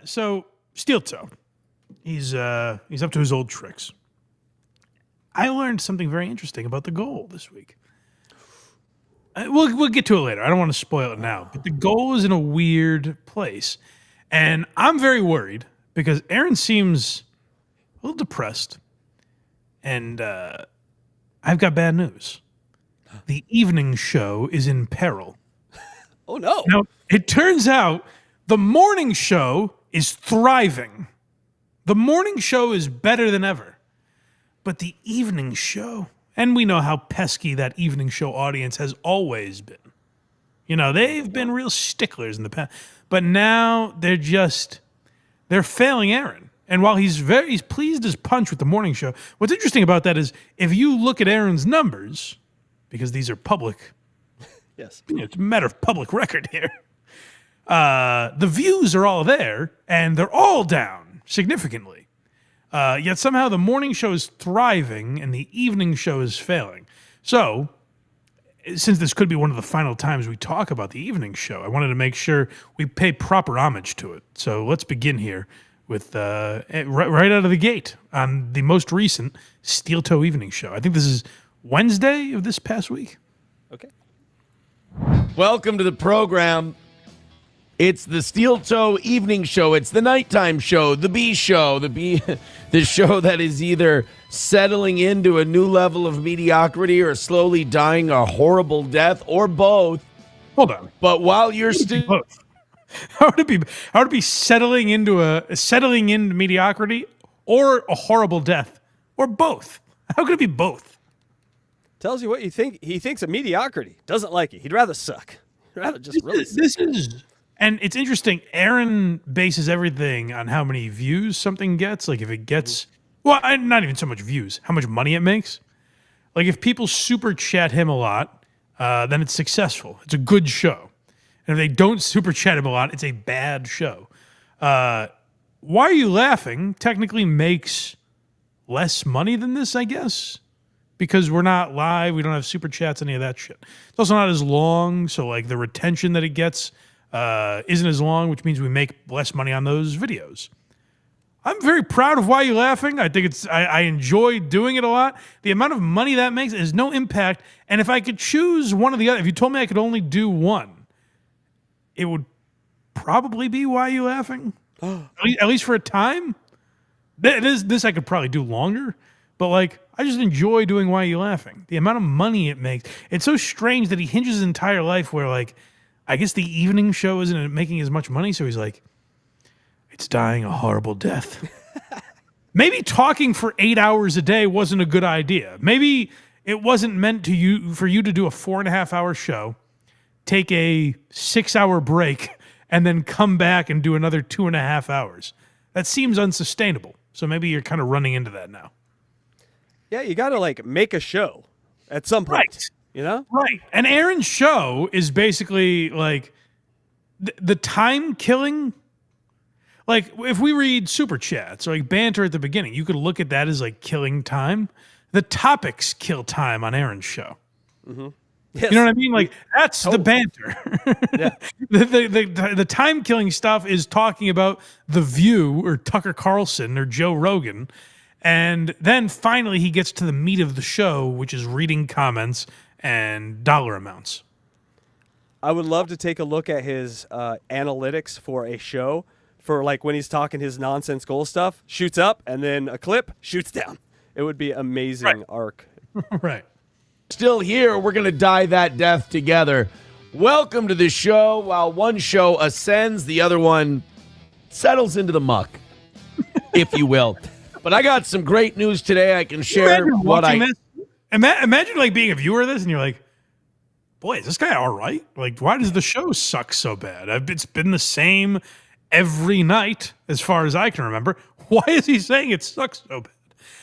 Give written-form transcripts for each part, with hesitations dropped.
So Steel Toe, he's up to his old tricks. I learned something very interesting about the goal this week. We'll get to it later. I don't want to spoil it now. But the goal is in a weird place. And I'm very worried because Aaron seems a little depressed. And I've got bad news. The evening show is in peril. Oh, no. Now, it turns out the morning show is thriving. The morning show is better than ever. But the evening show, and we know how pesky that evening show audience has always been. You know, they've been real sticklers in the past. But now they're failing Aaron. And while he's pleased as punch with the morning show, what's interesting about that is if you look at Aaron's numbers, because these are public, yes, it's a matter of public record here, the views are all there, and they're all down significantly. Yet somehow the morning show is thriving and the evening show is failing. So, since this could be one of the final times we talk about the evening show, I wanted to make sure we pay proper homage to it. So let's begin here with right out of the gate on the most recent Steel Toe Evening Show. I think this is Wednesday of this past week. Okay. Welcome to the program. It's the Steel Toe Evening Show. It's the nighttime show, the B show, the show that is either settling into a new level of mediocrity or slowly dying a horrible death, or both. Hold on. But while you're still, how would it be settling into mediocrity or a horrible death, or both? How could it be both? Tells you what you think. He thinks of mediocrity. Doesn't like it. He'd rather suck. He'd rather just this is. And it's interesting, Aaron bases everything on how many views something gets. Like if it gets, well, not even so much views, how much money it makes. Like if people super chat him a lot, then it's successful. It's a good show. And if they don't super chat him a lot, it's a bad show. Why Are You Laughing technically makes less money than this, I guess. Because we're not live, we don't have super chats, any of that shit. It's also not as long, so like the retention that it gets isn't as long, which means we make less money on those videos. I'm very proud of Why You Laughing. I think I enjoy doing it a lot. The amount of money that makes is no impact. And if I could choose one or the other, if you told me I could only do one, it would probably be Why You Laughing. At least for a time. This I could probably do longer. But like, I just enjoy doing Why You Laughing. The amount of money it makes. It's so strange that he hinges his entire life where like, I guess the evening show isn't making as much money, so he's like, it's dying a horrible death. Maybe talking for 8 hours a day wasn't a good idea. Maybe it wasn't meant for you to do a 4.5-hour show, take a 6-hour break, and then come back and do another 2.5 hours. That seems unsustainable. So maybe you're kind of running into that now. Yeah, you got to like make a show at some point. Right. You know? Right. And Aaron's show is basically like the time killing. Like if we read super chats or like banter at the beginning, you could look at that as like killing time. The topics kill time on Aaron's show. Mm-hmm. Yes. You know what I mean? Like that's the banter. Yeah. the time killing stuff is talking about The View or Tucker Carlson or Joe Rogan. And then finally he gets to the meat of the show, which is reading comments and dollar amounts. I would love to take a look at his analytics for a show, for like when he's talking his nonsense goal stuff, shoots up, and then a clip, shoots down. It would be amazing arc. Right. still here, we're going to die that death together. Welcome to the show. While one show ascends, the other one settles into the muck, if you will. But I got some great news today. I can share what I... Imagine like being a viewer of this and you're like, boy, is this guy all right? Like, why does the show suck so bad? It's been the same every night as far as I can remember. Why is he saying it sucks so bad?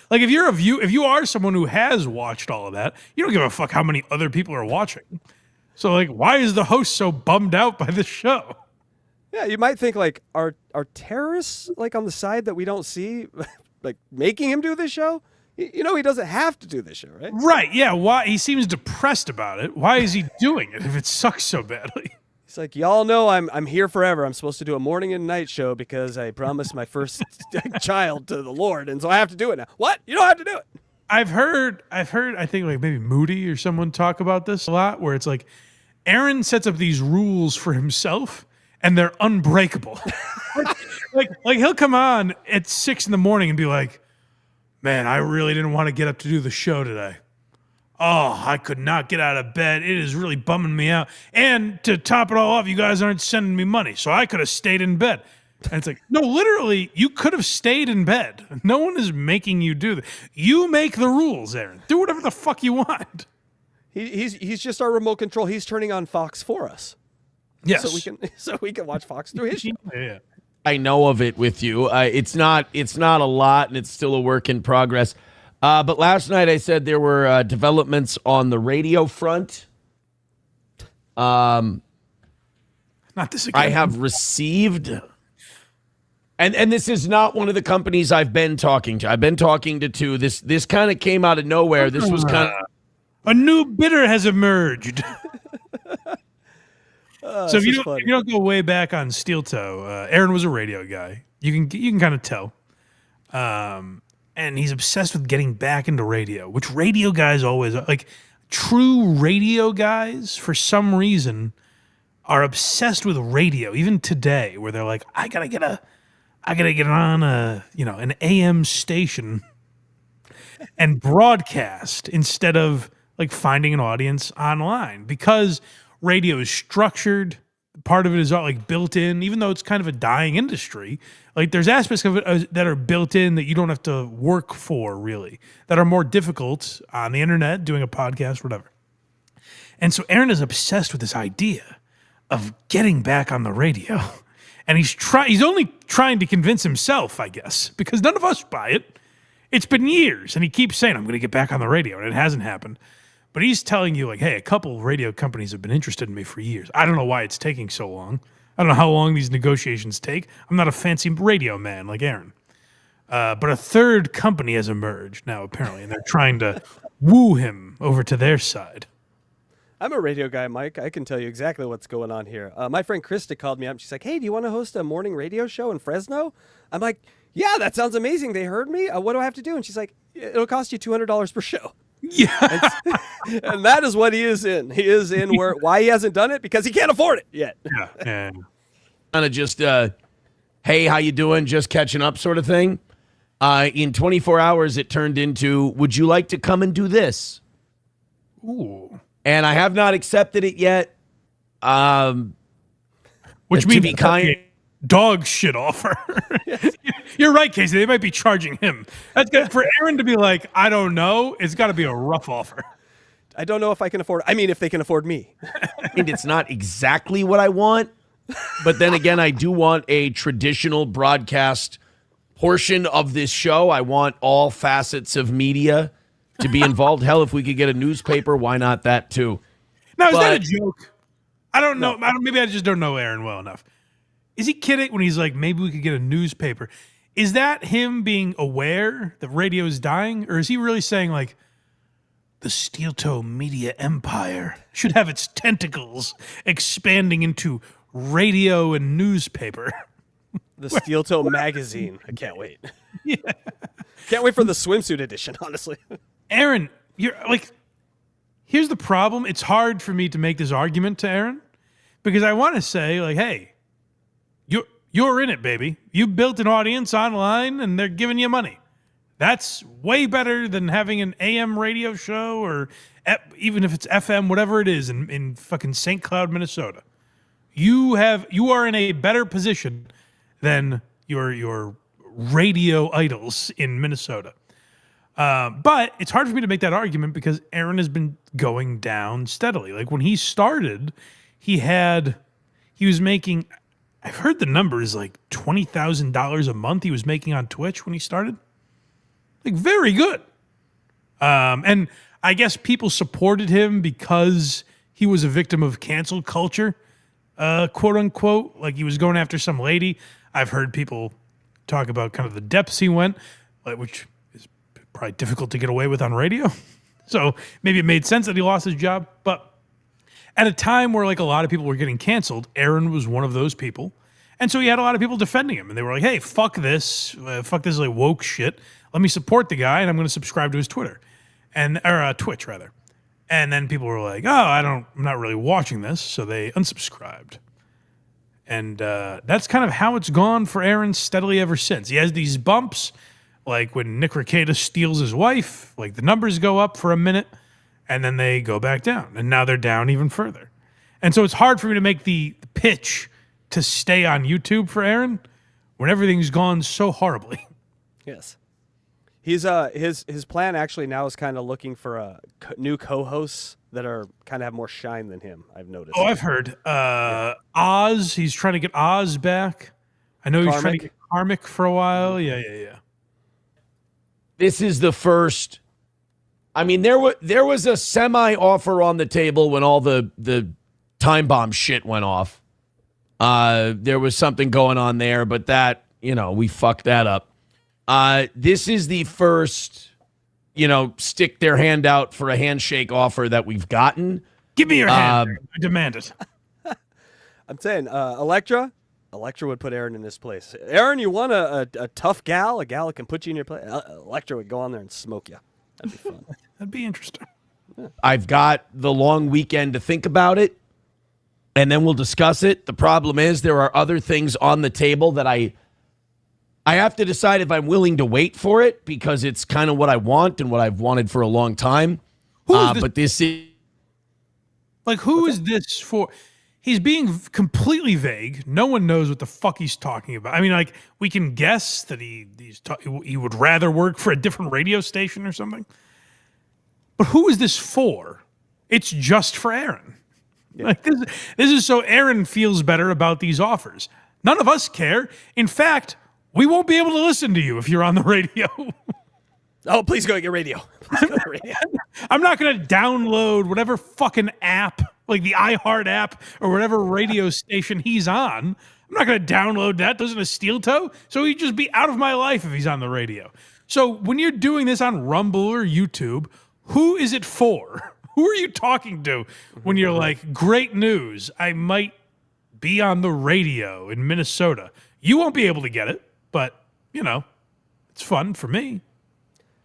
Like, if you are someone who has watched all of that, you don't give a fuck how many other people are watching. So, like, why is the host so bummed out by this show? Yeah, you might think, like, are terrorists, like, on the side that we don't see, like, making him do this show? You know he doesn't have to do this show, right? Right, yeah. Why? He seems depressed about it. Why is he doing it if it sucks so badly? It's like, y'all know I'm here forever. I'm supposed to do a morning and night show because I promised my first child to the Lord, and so I have to do it now. What? You don't have to do it. I've heard, I think like maybe Moody or someone talk about this a lot, where it's like Aaron sets up these rules for himself and they're unbreakable. like he'll come on at 6 a.m. and be like, man, I really didn't want to get up to do the show today. Oh, I could not get out of bed. It is really bumming me out. And to top it all off, you guys aren't sending me money, so I could have stayed in bed. And it's like, no, literally, you could have stayed in bed. No one is making you do that. You make the rules, Aaron. Do whatever the fuck you want. He's just our remote control. He's turning on Fox for us. Yes. So we can watch Fox through his show. Yeah. I know of it with you. It's not a lot, and it's still a work in progress. But last night I said there were developments on the radio front. Not this again. I have received, and this is not one of the companies I've been talking to. I've been talking to two. This kind of came out of nowhere. This was kind of a new bidder has emerged. So if you don't go way back on Steel Toe, Aaron was a radio guy. You can kind of tell. And he's obsessed with getting back into radio, which radio guys always are. Like, true radio guys, for some reason, are obsessed with radio, even today, where they're like, I gotta get on an AM station and broadcast instead of like finding an audience online, because radio is structured. Part of it is like built in, even though it's kind of a dying industry. Like, there's aspects of it that are built in that you don't have to work for, really, that are more difficult on the internet, doing a podcast, whatever. And so Aaron is obsessed with this idea of getting back on the radio. And he's only trying to convince himself, I guess, because none of us buy it. It's been years, and he keeps saying, I'm going to get back on the radio, and it hasn't happened. But he's telling you, like, hey, a couple radio companies have been interested in me for years. I don't know why it's taking so long. I don't know how long these negotiations take. I'm not a fancy radio man like Aaron. But a third company has emerged now, apparently, and they're trying to woo him over to their side. I'm a radio guy, Mike. I can tell you exactly what's going on here. My friend Krista called me up. She's like, hey, do you want to host a morning radio show in Fresno? I'm like, yeah, that sounds amazing. They heard me. What do I have to do? And she's like, it'll cost you $200 per show. Yeah. And that is what he is in. He is in why he hasn't done it? Because he can't afford it yet. Yeah. kind of just, hey, how you doing? Just catching up sort of thing. In 24 hours, it turned into, would you like to come and do this? Ooh. And I have not accepted it yet. Which means dog shit offer. You're right, Casey. They might be charging him. That's good for Aaron to be like, I don't know. It's got to be a rough offer. I don't know if I can afford. I mean, if they can afford me. And it's not exactly what I want, but then again, I do want a traditional broadcast portion of this show. I want all facets of media to be involved. Hell, if we could get a newspaper, why not that too? Now, is that a joke? I don't know. Maybe I just don't know Aaron well enough. Is he kidding when he's like, maybe we could get a newspaper? Is that him being aware that radio is dying? Or is he really saying, like, the steel toe media empire should have its tentacles expanding into radio and newspaper? The Steel Toe magazine. I can't wait. Yeah. Can't wait for the swimsuit edition, honestly. Aaron, you're like, here's the problem. It's hard for me to make this argument to Aaron because I want to say, like, hey, you're in it, baby. You built an audience online and they're giving you money. That's way better than having an AM radio show or even if it's FM, whatever it is in fucking St. Cloud, Minnesota. You are in a better position than your radio idols in Minnesota. But it's hard for me to make that argument because Aaron has been going down steadily. Like when he started, he was making, I've heard the numbers like $20,000 a month he was making on Twitch when he started. Like very good. And I guess people supported him because he was a victim of cancel culture, quote unquote. Like he was going after some lady. I've heard people talk about kind of the depths he went, which is probably difficult to get away with on radio. So maybe it made sense that he lost his job. But at a time where like a lot of people were getting canceled. Aaron was one of those people. And so he had a lot of people defending him, and they were like, "Hey, fuck this like woke shit. Let me support the guy, and I'm going to subscribe to his Twitter, or Twitch rather." And then people were like, "Oh, I'm not really watching this," so they unsubscribed. And that's kind of how it's gone for Aaron steadily ever since. He has these bumps, like when Nick Rekieta steals his wife, like the numbers go up for a minute, and then they go back down, and now they're down even further. And so it's hard for me to make the pitch to stay on YouTube for Aaron when everything's gone so horribly. Yes. He's his plan actually now is kind of looking for new co-hosts that are kind of have more shine than him. I've noticed. Oh, I've heard. Oz, he's trying to get Oz back. I know he's trying to get Karmic for a while. Yeah. This is the first. I mean, there was a semi-offer on the table when all the time bomb shit went off. There was something going on there, but that, we fucked that up. This is the first, stick their hand out for a handshake offer that we've gotten. Give me your hand. I demand it. I'm saying, Electra would put Aaron in this place. Aaron, you want a tough gal, a gal that can put you in your place? Electra would go on there and smoke you. That'd be fun. That'd be interesting. Yeah. I've got the long weekend to think about it, and then we'll discuss it. The problem is there are other things on the table that I have to decide if I'm willing to wait for it, because it's kind of what I want and what I've wanted for a long time. But this is... Like, who is this for? He's being completely vague. No one knows what the fuck he's talking about. I mean, like, we can guess that he would rather work for a different radio station or something. But who is this for? It's just for Aaron. Yeah. Like, this is so Aaron feels better about these offers. None of us care. In fact, we won't be able to listen to you if you're on the radio. Oh, please go get radio. Please go get radio. I'm not going to download whatever fucking app, like the iHeart app or whatever radio station he's on. I'm not going to download that. Doesn't a steel toe? So he'd just be out of my life if he's on the radio. So when you're doing this on Rumble or YouTube, who is it for? Who are you talking to when you're like, great news, I might be on the radio in Minnesota? You won't be able to get it, but, it's fun for me.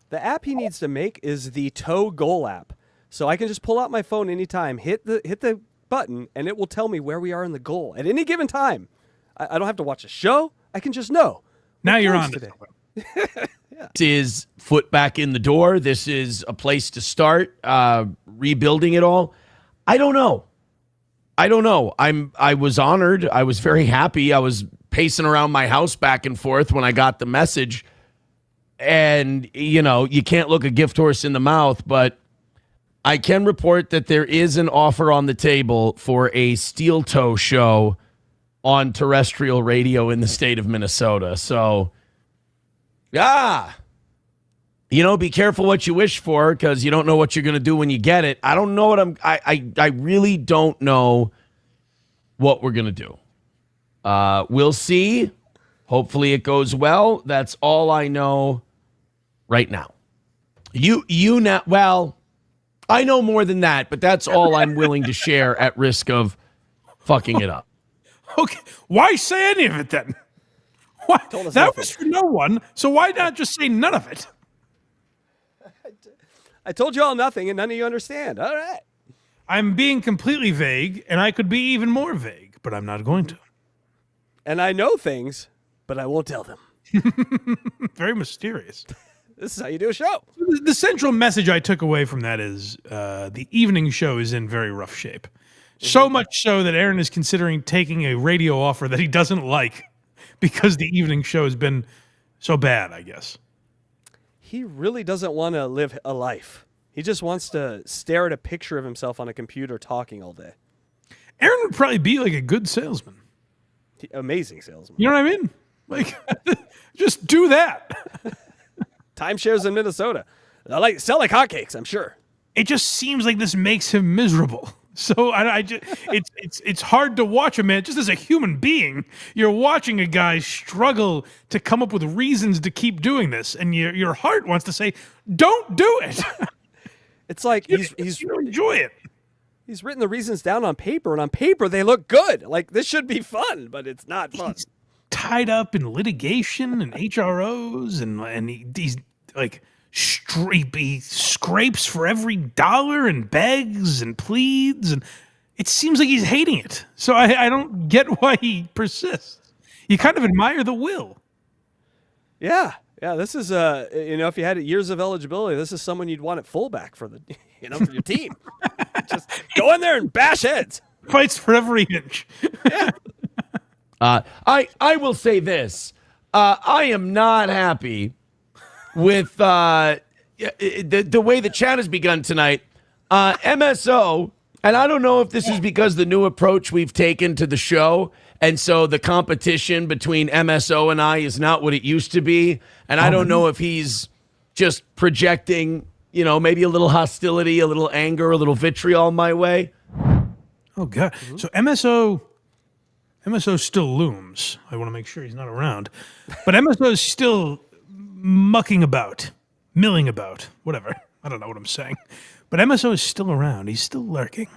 The app he needs to make is the Toe Goal app. So I can just pull out my phone anytime, hit the button, and it will tell me where we are in the goal at any given time. I don't have to watch a show. I can just know. Now you're on today. Yeah. This is foot back in the door. This is a place to start rebuilding it all. I don't know. I was honored. I was very happy. I was pacing around my house back and forth when I got the message. And, you can't look a gift horse in the mouth, but I can report that there is an offer on the table for a steel toe show on terrestrial radio in the state of Minnesota. So, be careful what you wish for, because you don't know what you're going to do when you get it. I don't know what I really don't know what we're going to do. We'll see. Hopefully it goes well. That's all I know right now. Well, I know more than that, but that's all I'm willing to share at risk of fucking it up. Okay, why say any of it then? Why? That nothing. was for no one, so why not just say none of it? I told you all nothing, and none of you understand. All right. I'm being completely vague, and I could be even more vague, but I'm not going to. And I know things, but I won't tell them. Very mysterious. This is how you do a show. The central message I took away from that is the evening show is in very rough shape. So much so that Aaron is considering taking a radio offer that he doesn't like because the evening show has been so bad, I guess. He really doesn't want to live a life. He just wants to stare at a picture of himself on a computer talking all day. Aaron would probably be like a good salesman. Amazing salesman. You know what I mean? Like, just do that. Timeshares in Minnesota. Sell like hotcakes, I'm sure. It just seems like this makes him miserable. So I just, it's hard to watch a man just as a human being. You're watching a guy struggle to come up with reasons to keep doing this, and your heart wants to say, "Don't do it." It's like he's you enjoy it. He's written the reasons down on paper, and on paper they look good. Like, this should be fun, but it's not fun. He's tied up in litigation and HROs, and he's like he scrapes for every dollar and begs and pleads, and it seems like he's hating it. So I don't get why he persists. You kind of admire the will. Yeah. This is if you had years of eligibility, this is someone you'd want at fullback for the for your team. Just go in there and bash heads. Fights for every inch. I will say this. I am not happy with the way the chat has begun tonight. MSO, and I don't know if this is because the new approach we've taken to the show, and so the competition between MSO and I is not what it used to be, and I don't know if he's just projecting, maybe a little hostility, a little anger, a little vitriol my way. Oh, God. Mm-hmm. So MSO still looms. I want to make sure he's not around. But MSO is still mucking about, milling about, whatever. I don't know what I'm saying. But MSO is still around. He's still lurking.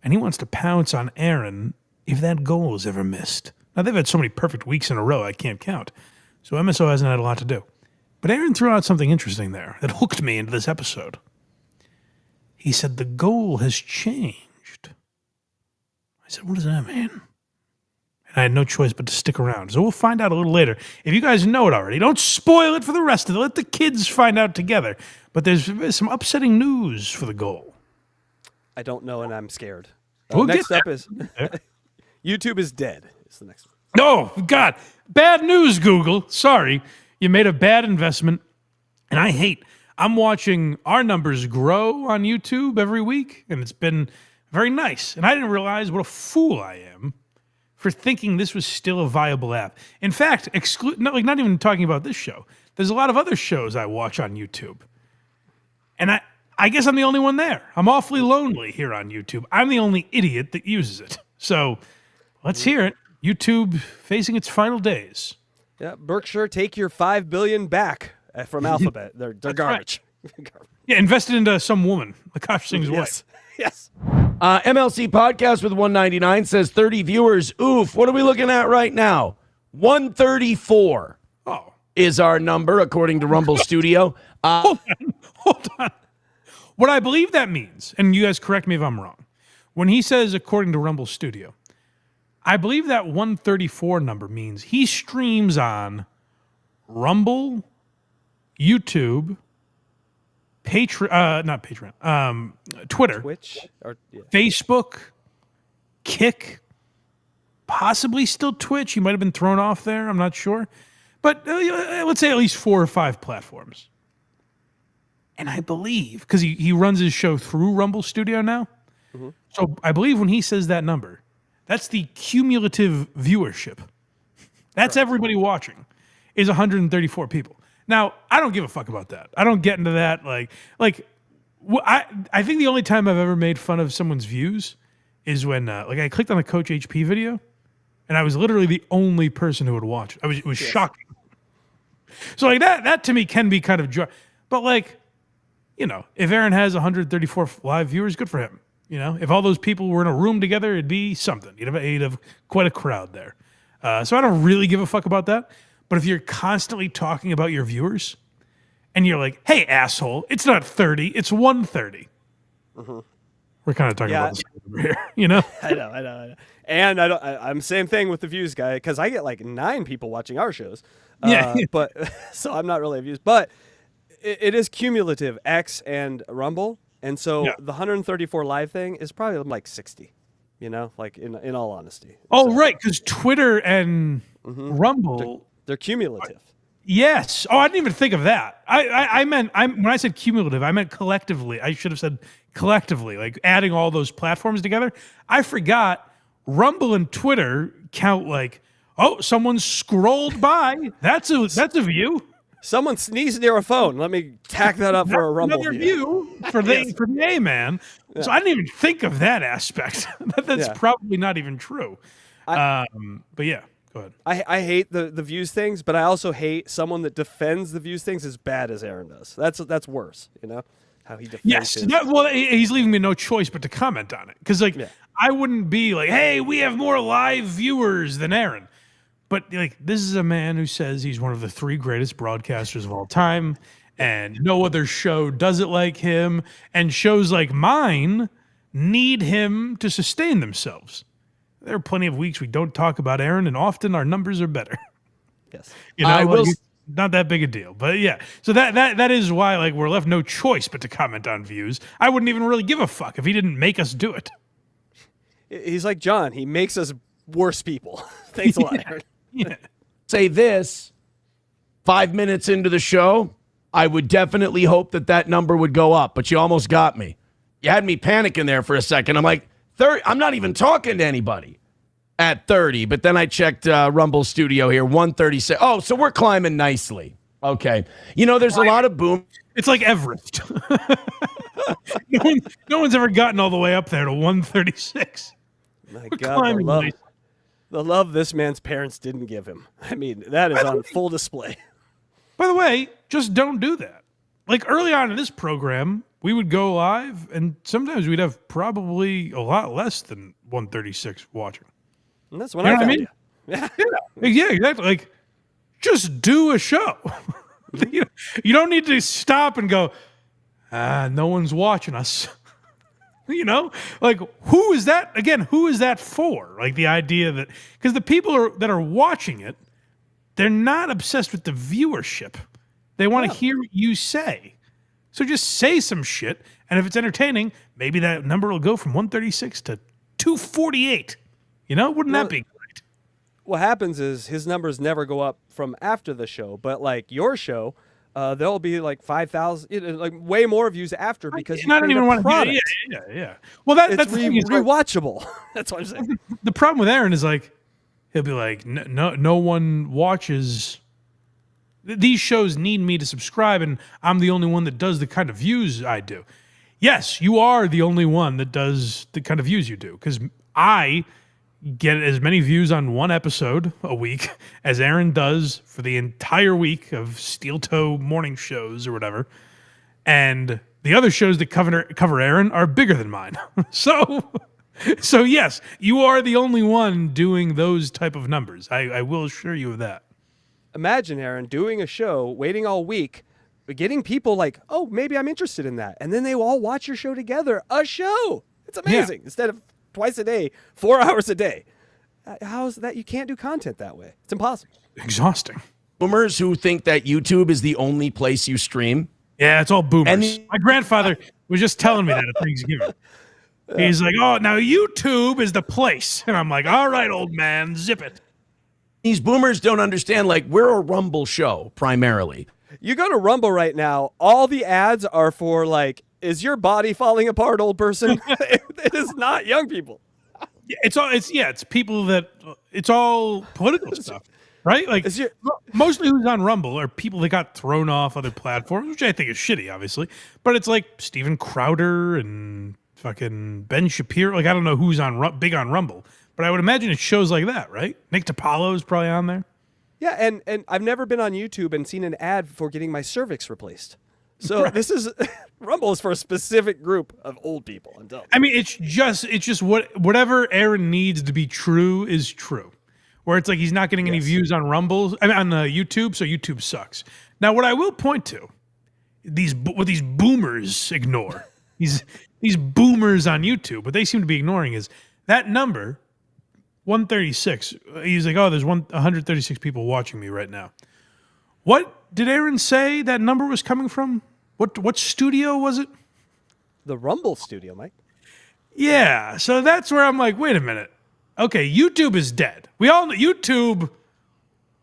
And he wants to pounce on Aaron if that goal is ever missed. Now, they've had so many perfect weeks in a row, I can't count. So MSO hasn't had a lot to do. But Aaron threw out something interesting there that hooked me into this episode. He said the goal has changed. I said, what does that mean? And I had no choice but to stick around. So we'll find out a little later. If you guys know it already, don't spoil it for the rest of it. Let the kids find out together. But there's some upsetting news for the goal. I don't know, and I'm scared. We'll next get up is YouTube is dead. Is the next one. Oh, God. Bad news, Google. Sorry. You made a bad investment. And I'm watching our numbers grow on YouTube every week, and it's been very nice. And I didn't realize what a fool I am for thinking this was still a viable app. In fact, not even talking about this show. There's a lot of other shows I watch on YouTube. And I guess I'm the only one there. I'm awfully lonely here on YouTube. I'm the only idiot that uses it. So let's hear it. YouTube facing its final days. Yeah, Berkshire, take your $5 billion back from Alphabet. They're garbage. Right. Yeah, invested into some woman, Akash Singh's wife. Yes. MLC Podcast with 199 says 30 viewers. Oof. What are we looking at right now? 134 is our number, according to Rumble Studio. Hold on. What I believe that means, and you guys correct me if I'm wrong, when he says according to Rumble Studio, I believe that 134 number means he streams on Rumble, YouTube, not Patreon, Twitter, Twitch, Facebook, Kick, possibly still Twitch. He might have been thrown off there. I'm not sure. But let's say at least 4 or 5 platforms. And I believe, because he runs his show through Rumble Studio now, so I believe when he says that number, that's the cumulative viewership. That's everybody watching, is 134 people. Now, I don't give a fuck about that. I don't get into that. I think the only time I've ever made fun of someone's views is when I clicked on a Coach HP video, and I was literally the only person who would watch it. It was shocking. So that to me can be kind of but if Aaron has 134 live viewers, good for him. If all those people were in a room together, it'd be something. He'd have quite a crowd there. So I don't really give a fuck about that. But if you're constantly talking about your viewers and you're like, hey, asshole, it's not 30, it's 130. We're kind of talking about this over here, I know. And I'm same thing with the views guy, because I get like 9 people watching our shows. But so I'm not really a views. But it is cumulative, X and Rumble. And so the 134 live thing is probably like 60, in all honesty. Oh, right, because Twitter and Rumble... They're cumulative. Yes. Oh, I didn't even think of that. I meant when I said cumulative, I meant collectively. I should have said collectively, like adding all those platforms together. I forgot Rumble and Twitter count someone scrolled by. That's a view. Someone sneezed near a phone. Let me tack that up for a Rumble another view for the A man. Yeah. So I didn't even think of that aspect. That's probably not even true. But yeah. Go ahead. I hate the views things, but I also hate someone that defends the views things as bad as Aaron does. That's worse, how he defends Yes. his. He's leaving me no choice but to comment on it. Because, like, I wouldn't be like, hey, we have more live viewers than Aaron. But, like, this is a man who says he's one of the 3 greatest broadcasters of all time, and no other show does it like him, and shows like mine need him to sustain themselves. There are plenty of weeks we don't talk about Aaron, and often our numbers are better. Yes. You know, not that big a deal. But yeah, so that is why, like, we're left no choice but to comment on views. I wouldn't even really give a fuck if he didn't make us do it. He's like John. He makes us worse people. Thanks a lot, Aaron. Yeah. Say this, 5 minutes into the show, I would definitely hope that number would go up, but you almost got me. You had me panicking there for a second. I'm like, 30, I'm not even talking to anybody at 30, but then I checked Rumble Studio here, 136. Oh, so we're climbing nicely. Okay. You know, there's a lot of boom. It's like Everest. no one's ever gotten all the way up there to 136. My God, the love this man's parents didn't give him. I mean, that is on full display. By the way, just don't do that. Like, early on in this program, we would go live, and sometimes we'd have probably a lot less than 136 watching. And that's when I found you. Yeah, exactly. Like, just do a show. You don't need to stop and go, no one's watching us. You know, like, who is that? Again, who is that for? Like, the idea that, because the people that are watching it, they're not obsessed with the viewership. They want to hear what you say. So just say some shit, and if it's entertaining, maybe that number will go from 136 to 248. You know, wouldn't that be great? What happens is his numbers never go up from after the show, but like your show, there'll be like 5,000, like way more views after because you I don't even want to. Yeah. Well, that's rewatchable. That's what I'm saying. The problem with Aaron is, like, he'll be like, no one watches. These shows need me to subscribe, and I'm the only one that does the kind of views I do. Yes, you are the only one that does the kind of views you do, because I get as many views on one episode a week as Aaron does for the entire week of Steel Toe morning shows or whatever. And the other shows that cover Aaron are bigger than mine. So yes, you are the only one doing those type of numbers. I will assure you of that. Imagine, Aaron, doing a show, waiting all week, getting people like, oh, maybe I'm interested in that. And then they will all watch your show together. A show. It's amazing. Yeah. Instead of twice a day, 4 hours a day. How is that? You can't do content that way. It's impossible. Exhausting. Boomers who think that YouTube is the only place you stream. Yeah, it's all boomers. My grandfather was just telling me that at Thanksgiving. He's like, oh, now YouTube is the place. And I'm like, all right, old man, zip it. These boomers don't understand, like, we're a Rumble show, primarily. You go to Rumble right now, all the ads are for, like, is your body falling apart, old person? It is not young people. It's people that, it's all political stuff, right? Like, mostly who's on Rumble are people that got thrown off other platforms, which I think is shitty, obviously. But it's like Steven Crowder and fucking Ben Shapiro. Like, I don't know who's big on Rumble. But I would imagine it's shows like that, right? Nick DiPaolo is probably on there. Yeah, and I've never been on YouTube and seen an ad for getting my cervix replaced. So This is Rumble is for a specific group of old people. I'm telling you. I mean, it's just whatever Aaron needs to be true is true. Where it's like he's not getting any views on Rumble, on YouTube, so YouTube sucks. Now, what I will point to, what these boomers ignore, these boomers on YouTube, what they seem to be ignoring is that number. 136. He's like, oh, there's 136 people watching me right now. What did Aaron say that number was coming from? What studio was it? The Rumble studio, Mike. Yeah, so that's where I'm like, wait a minute. Okay, YouTube is dead. We all know YouTube.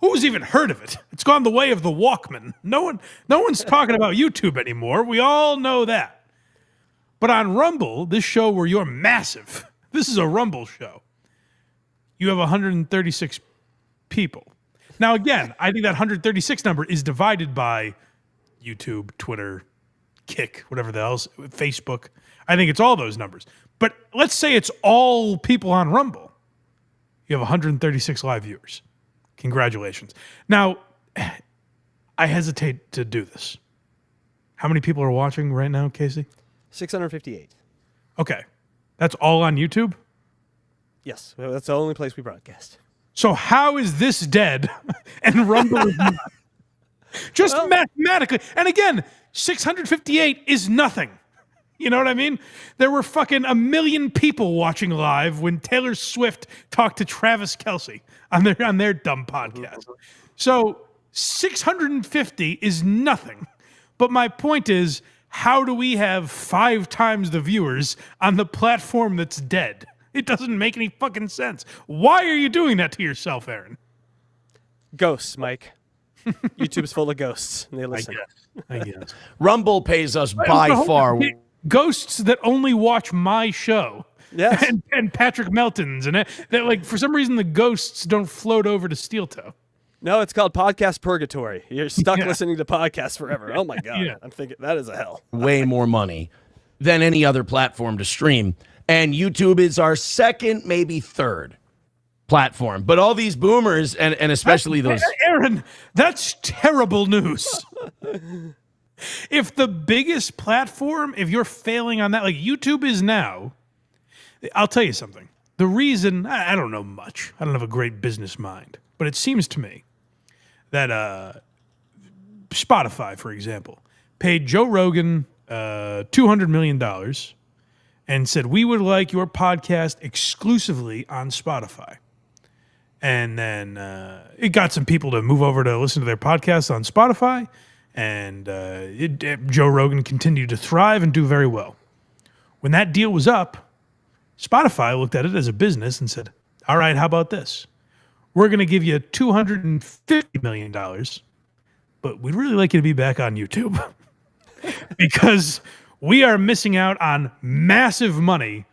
Who's even heard of it? It's gone the way of the Walkman. No one's talking about YouTube anymore. We all know that. But on Rumble, this show where you're massive, this is a Rumble show. You have 136 people. Now, again, I think that 136 number is divided by YouTube, Twitter, Kick, whatever the else, Facebook. I think it's all those numbers. But let's say it's all people on Rumble. You have 136 live viewers. Congratulations. Now, I hesitate to do this. How many people are watching right now, Casey? 658. Okay. That's all on YouTube? Yes, well, that's the only place we broadcast. So how is this dead and Rumble is not? Just mathematically. And again, 658 is nothing. You know what I mean? There were fucking 1 million people watching live when Taylor Swift talked to Travis Kelce on their dumb podcast. So 650 is nothing. But my point is, how do we have 5 times the viewers on the platform that's dead? It doesn't make any fucking sense. Why are you doing that to yourself, Aaron? Ghosts, Mike. YouTube's full of ghosts, and they listen. I guess. Rumble pays us by far. Ghosts that only watch my show. Yes. And Patrick Melton's. And that, like, for some reason, the ghosts don't float over to Steel Toe. No, it's called podcast purgatory. You're stuck listening to podcasts forever. Oh, my God. Yeah. I'm thinking that is a hell. Way more money than any other platform to stream. And YouTube is our second, maybe third platform. But all these boomers, and especially those... Aaron, that's terrible news. If the biggest platform, if you're failing on that, like YouTube is now, I'll tell you something. The reason, I don't know much. I don't have a great business mind. But it seems to me that Spotify, for example, paid Joe Rogan $200 million and said, we would like your podcast exclusively on Spotify. And then it got some people to move over to listen to their podcasts on Spotify. And Joe Rogan continued to thrive and do very well. When that deal was up, Spotify looked at it as a business and said, all right, how about this? We're going to give you $250 million, but we'd really like you to be back on YouTube because we are missing out on massive money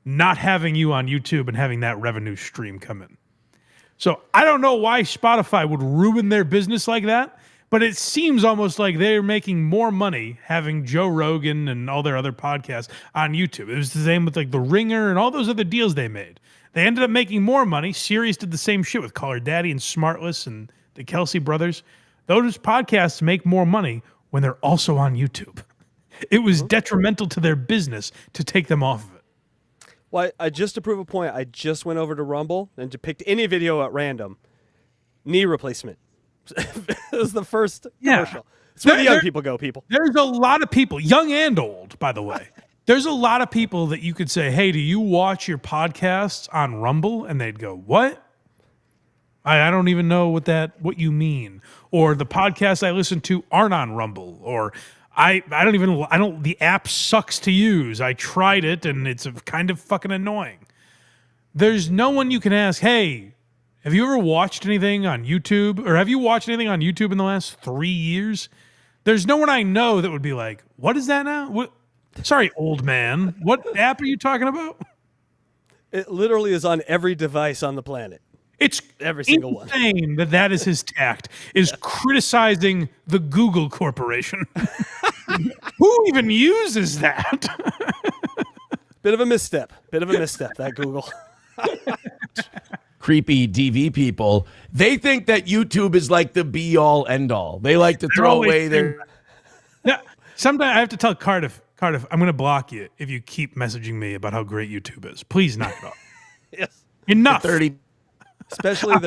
not having you on YouTube and having that revenue stream come in. So I don't know why Spotify would ruin their business like that, but it seems almost like they're making more money having Joe Rogan and all their other podcasts on YouTube. It was the same with like The Ringer and all those other deals they made. They ended up making more money. Sirius did the same shit with Caller Daddy and Smartless and the Kelsey brothers. Those podcasts make more money when they're also on YouTube. It was detrimental to their business to take them off of it. Well, just to prove a point, I just went over to Rumble and picked any video at random. Knee replacement. It was the first commercial. It's where the young people go, people. There's a lot of people, young and old, by the way. There's a lot of people that you could say, hey, do you watch your podcasts on Rumble? And they'd go, what? I don't even know what you mean. Or the podcasts I listen to aren't on Rumble. Or the app sucks to use. I tried it and it's kind of fucking annoying. There's no one you can ask, hey, have you ever watched anything on YouTube? Or have you watched anything on YouTube in the last 3 years? There's no one I know that would be like, what is that now? What? Sorry, old man. What app are you talking about? It literally is on every device on the planet. It's every single one. Insane that is his tact, is criticizing the Google Corporation. Who even uses that? Bit of a misstep, that Google. Creepy DV people, they think that YouTube is like the be-all, end-all. They like to throw away their... Yeah, sometimes I have to tell Cardiff, I'm going to block you if you keep messaging me about how great YouTube is. Please knock it off. Yes. Enough. 30. Especially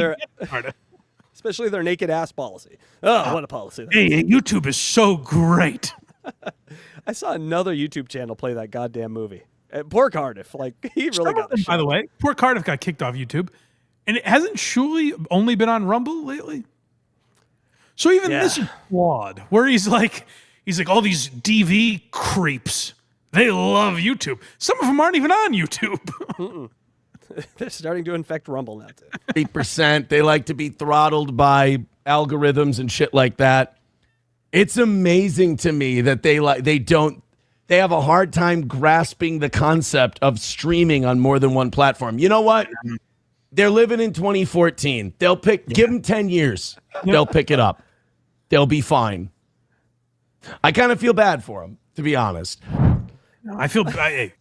their naked ass policy. Oh, what a policy. Hey, YouTube is so great. I saw another YouTube channel play that goddamn movie. Poor Cardiff. Like, he really got the shit. By the way, poor Cardiff got kicked off YouTube. And it hasn't Shuli only been on Rumble lately? So even this is flawed, where he's like, all these DV creeps. They love YouTube. Some of them aren't even on YouTube. They're starting to infect Rumble now, too. 8%. They like to be throttled by algorithms and shit like that. It's amazing to me that they have a hard time grasping the concept of streaming on more than one platform. You know what? They're living in 2014. Give them 10 years. They'll pick it up. They'll be fine. I kind of feel bad for them, to be honest. I feel hey,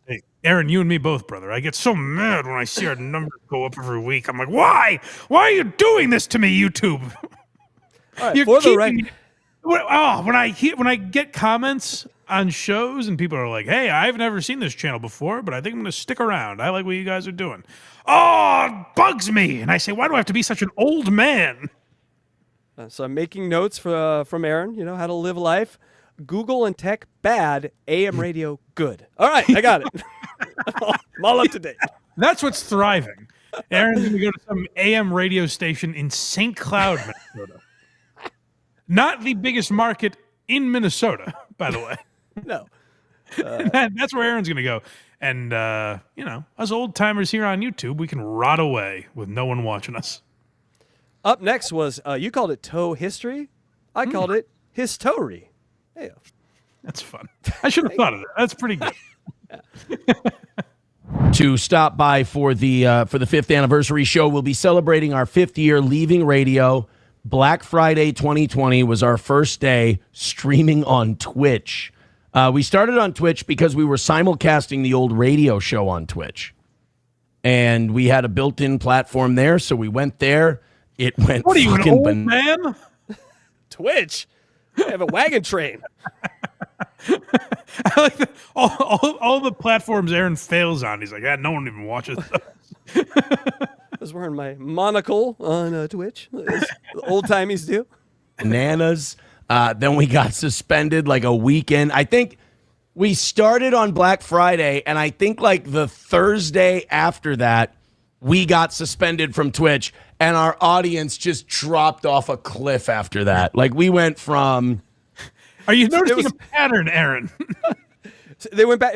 Aaron, you and me both, brother. I get so mad when I see our numbers go up every week. I'm like, why? Why are you doing this to me, YouTube? Right, when I get comments on shows and people are like, "Hey, I've never seen this channel before, but I think I'm going to stick around. I like what you guys are doing." Oh, it bugs me, and I say, "Why do I have to be such an old man?" So I'm making notes from Aaron. You know how to live life. Google and tech bad, AM radio good. All right, I got it. I'm all up to date. That's what's thriving. Aaron's going to go to some AM radio station in St. Cloud, Minnesota. Not the biggest market in Minnesota, by the way. No. That's where Aaron's going to go. And, us old timers here on YouTube, we can rot away with no one watching us. Up next was, you called it toe history. I called it history. Hey. That's fun. I should have thought of it. That's pretty good. To stop by for the 5th anniversary show, we'll be celebrating our 5th year leaving radio. Black Friday 2020 was our first day streaming on Twitch. We started on Twitch because we were simulcasting the old radio show on Twitch. And we had a built-in platform there, so we went there. It went What are you, an fucking old man? Twitch. I have a wagon train. I like that. All the platforms Aaron fails on. He's like, no one even watches those. I was wearing my monocle on Twitch, as the old-timies do. Bananas. Then we got suspended like a weekend. I think we started on Black Friday, and I think like the Thursday after that, we got suspended from Twitch, and our audience just dropped off a cliff after that. Like we went from... Are you noticing a pattern, Aaron? They went back.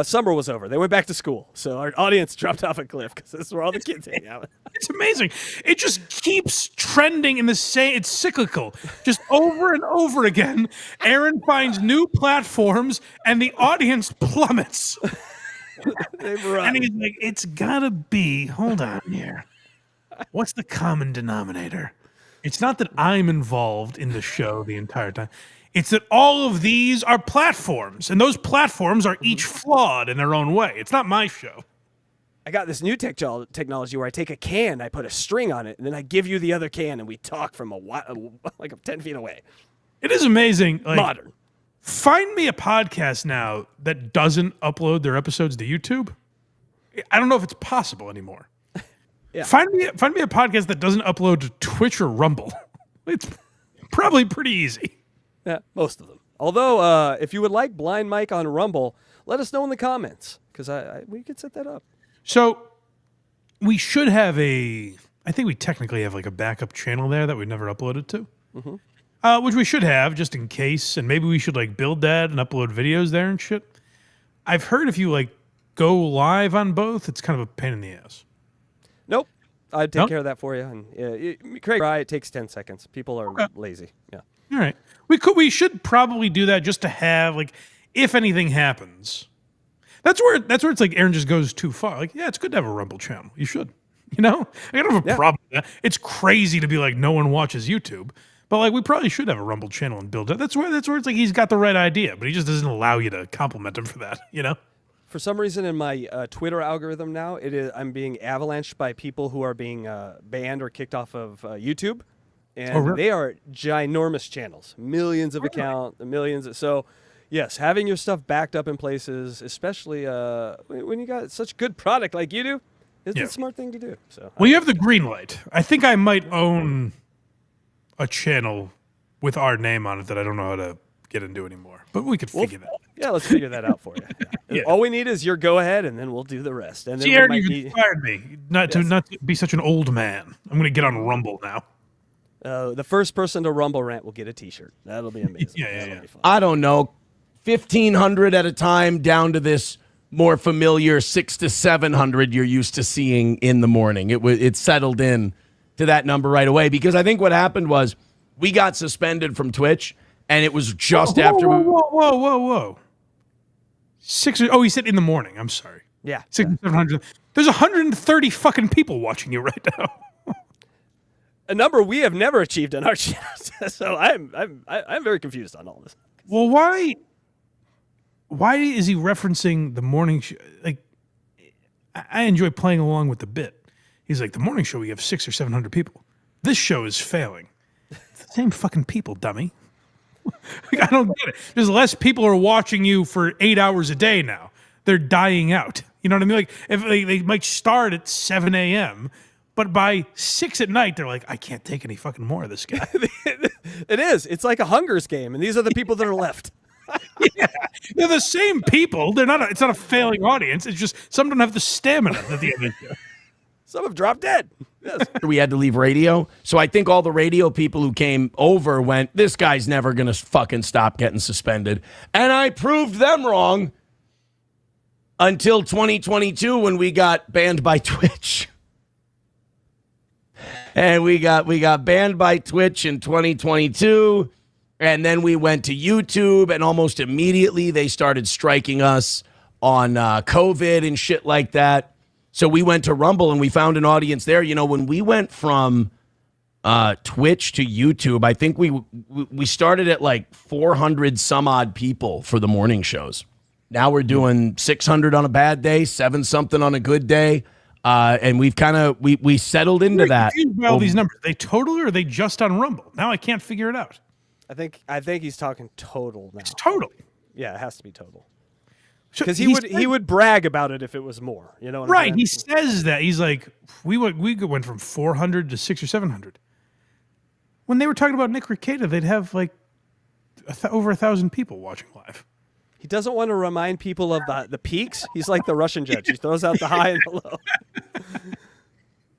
Summer was over. They went back to school, so our audience dropped off a cliff because this is where all the kids hang out. It's amazing. It just keeps trending in the same. It's cyclical, just over and over again. Aaron finds new platforms, and the audience plummets. And he's like, "It's gotta be. Hold on here. What's the common denominator? It's not that I'm involved in the show the entire time. It's that all of these are platforms, and those platforms are each flawed in their own way. It's not my show." I got this new technology where I take a can, I put a string on it, and then I give you the other can, and we talk from like 10 feet away. It is amazing. Like, Modern. Find me a podcast now that doesn't upload their episodes to YouTube. I don't know if it's possible anymore. Yeah. Find me a podcast that doesn't upload to Twitch or Rumble. It's probably pretty easy. Yeah, most of them. Although, if you would like Blind Mike on Rumble, let us know in the comments, because we could set that up. So we should have I think we technically have like a backup channel there that we never uploaded to, which we should have just in case. And maybe we should like build that and upload videos there and shit. I've heard if you like go live on both, it's kind of a pain in the ass. Nope. I'd take care of that for you. And Craig, it takes 10 seconds. People are lazy. Yeah. All right. We should probably do that just to have like if anything happens. That's where it's like Aaron just goes too far. Like, yeah, it's good to have a Rumble channel. You should. You know? I don't have a problem with that. It's crazy to be like no one watches YouTube. But like we probably should have a Rumble channel and build it. That's where it's like he's got the right idea, but he just doesn't allow you to compliment him for that, you know? For some reason in my Twitter algorithm now, I'm being avalanched by people who are being banned or kicked off of YouTube. And they are ginormous channels, millions of accounts, millions. So, yes, having your stuff backed up in places, especially when you got such good product like you do, is the smart thing to do. So, well, you have the green light. I think I might own a channel with our name on it that I don't know how to get into anymore, but we could figure that out. Yeah, let's figure that out for you. Yeah. All we need is your go ahead, and then we'll do the rest. And then Aaron, you inspired me not to be such an old man. I'm going to get on Rumble now. The first person to Rumble rant will get a T-shirt. That'll be amazing. Yeah. Be fun. I don't know, 1,500 at a time down to this more familiar 600 to 700 you're used to seeing in the morning. It settled in to that number right away because I think what happened was we got suspended from Twitch, and it was just after. Whoa. 600. Oh, he said in the morning. I'm sorry. Yeah. 600, 700. There's 130 fucking people watching you right now. A number we have never achieved on our channel. So I'm very confused on all this. Well, why is he referencing the morning show? Like, I enjoy playing along with the bit. He's like, the morning show, we have 600 or 700 people. This show is failing. It's the same fucking people, dummy. Like, I don't get it. There's less people are watching you for 8 hours a day now. They're dying out. You know what I mean? Like if they might start at 7 a.m., but by 6 at night, they're like, I can't take any fucking more of this guy. It is. It's like a Hunger's game, and these are the people that are left. Yeah, they're the same people. They're not. It's not a failing audience. It's just some don't have the stamina at the end of the day. Some have dropped dead. Yes. We had to leave radio. So I think all the radio people who came over went, this guy's never going to fucking stop getting suspended. And I proved them wrong until 2022 when we got banned by Twitch. And we got banned by Twitch in 2022. And then we went to YouTube, and almost immediately they started striking us on COVID and shit like that. So we went to Rumble, and we found an audience there. You know, when we went from Twitch to YouTube, I think we started at like 400 some odd people for the morning shows. Now we're doing 600 on a bad day, 7 something on a good day. And we've kind of we settled into that. All these numbers, they total or are they just on Rumble? Now I can't figure it out. I think he's talking total now. It's total. Yeah, it has to be total. So Because he would brag about it if it was more. You know what right? I'm He saying? says that he's like we went from 400 to 600 or 700. When they were talking about Nick Rekieta, they'd have like over 1,000 people watching live. He doesn't want to remind people of the peaks. He's like the Russian judge. He throws out the high and the low.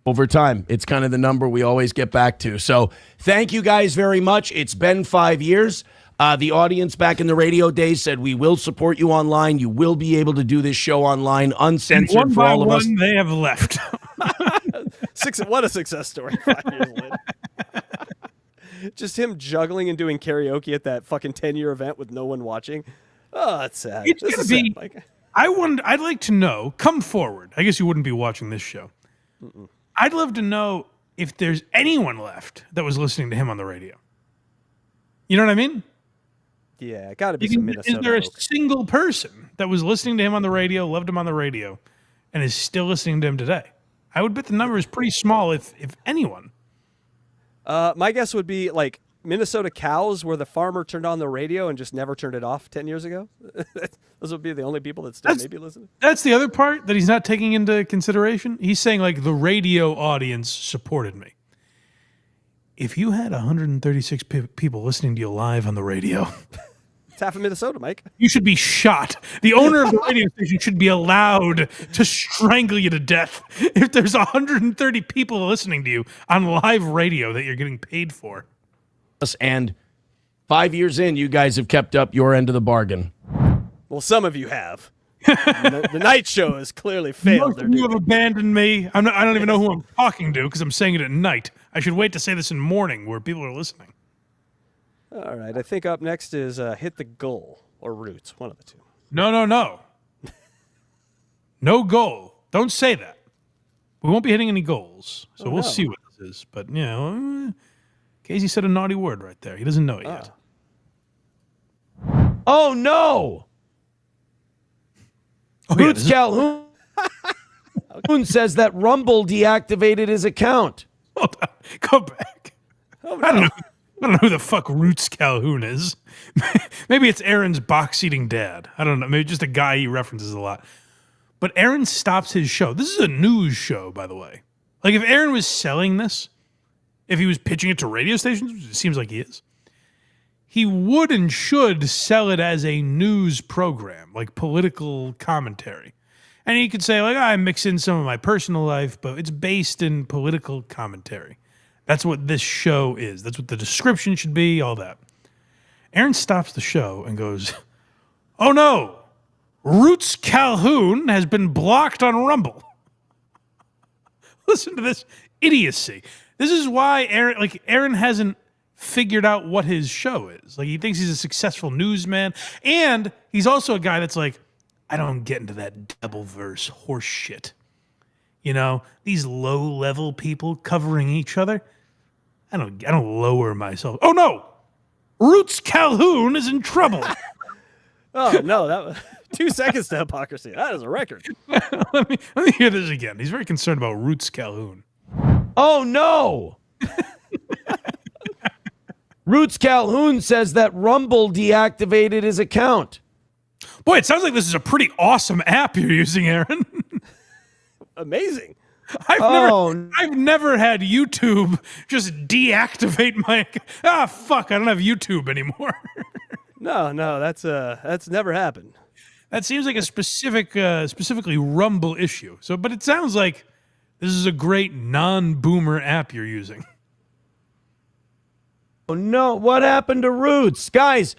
Over time, it's kind of the number we always get back to. So thank you guys very much. It's been 5 years. The audience back in the radio days said, we will support you online. You will be able to do this show online, uncensored one for by all of us. one, they have left. What a success story 5 years later. Just him juggling and doing karaoke at that fucking 10-year event with no one watching. Oh, that's sad. It's This gonna is be. sad, Mike. I'd like to know. Come forward. I guess you wouldn't be watching this show. I'd love to know if there's anyone left that was listening to him on the radio. You know what I mean? Yeah, got to be some Minnesota Is there a folk. single person that was listening to him on the radio, loved him on the radio, and is still listening to him today? I would bet the number is pretty small, if anyone. My guess would be like Minnesota cows, where the farmer turned on the radio and just never turned it off 10 years ago. Those would be the only people that still maybe listen. That's the other part that he's not taking into consideration. He's saying, like, the radio audience supported me. If you had 136 people listening to you live on the radio, It's half of Minnesota, Mike. you should be shot. The owner of the radio station should be allowed to strangle you to death if there's 130 people listening to you on live radio that you're getting paid for. And 5 years in, you guys have kept up your end of the bargain. Well, some of you have. The night show has clearly failed. Most of you have abandoned me. I don't even know who I'm talking to because I'm saying it at night. I should wait to say this in morning where people are listening. All right, I think up next is Hit the Goal or Roots, one of the two. No. No goal. Don't say that. We won't be hitting any goals, so we'll see what this is. But, you know, Casey said a naughty word right there. He doesn't know it yet. Oh, no. Oh, yeah, Roots Calhoun says that Rumble deactivated his account. hold on. Go back. I don't know who the fuck Roots Calhoun is. Maybe it's Aaron's box-eating dad. I don't know. Maybe just a guy he references a lot. But Aaron stops his show. This is a news show, by the way. Like, if Aaron was selling this, if he was pitching it to radio stations, which it seems like he is, he would and should sell it as a news program, like political commentary. And he could say, like, I mix in some of my personal life, but it's based in political commentary. That's what this show is. That's what the description should be, all that. Aaron stops the show and goes, oh no, Roots Calhoun has been blocked on Rumble. Listen to this idiocy. This is why Aaron hasn't figured out what his show is. Like, he thinks he's a successful newsman, and he's also a guy that's like, I don't get into that Devilverse horse shit. You know, these low-level people covering each other. I don't lower myself. Oh no, Roots Calhoun is in trouble. Oh, no, that was 2 seconds to hypocrisy. That is a record. let me hear this again. He's very concerned about Roots Calhoun. Oh, no. Roots Calhoun says that Rumble deactivated his account. Boy, it sounds like this is a pretty awesome app you're using, Aaron. Amazing. I've never had YouTube just deactivate my account. Fuck, I don't have YouTube anymore. No, that's never happened. That seems like a specifically Rumble issue. So, but it sounds like this is a great non-boomer app you're using. Oh, no. What happened to Roots? Guys,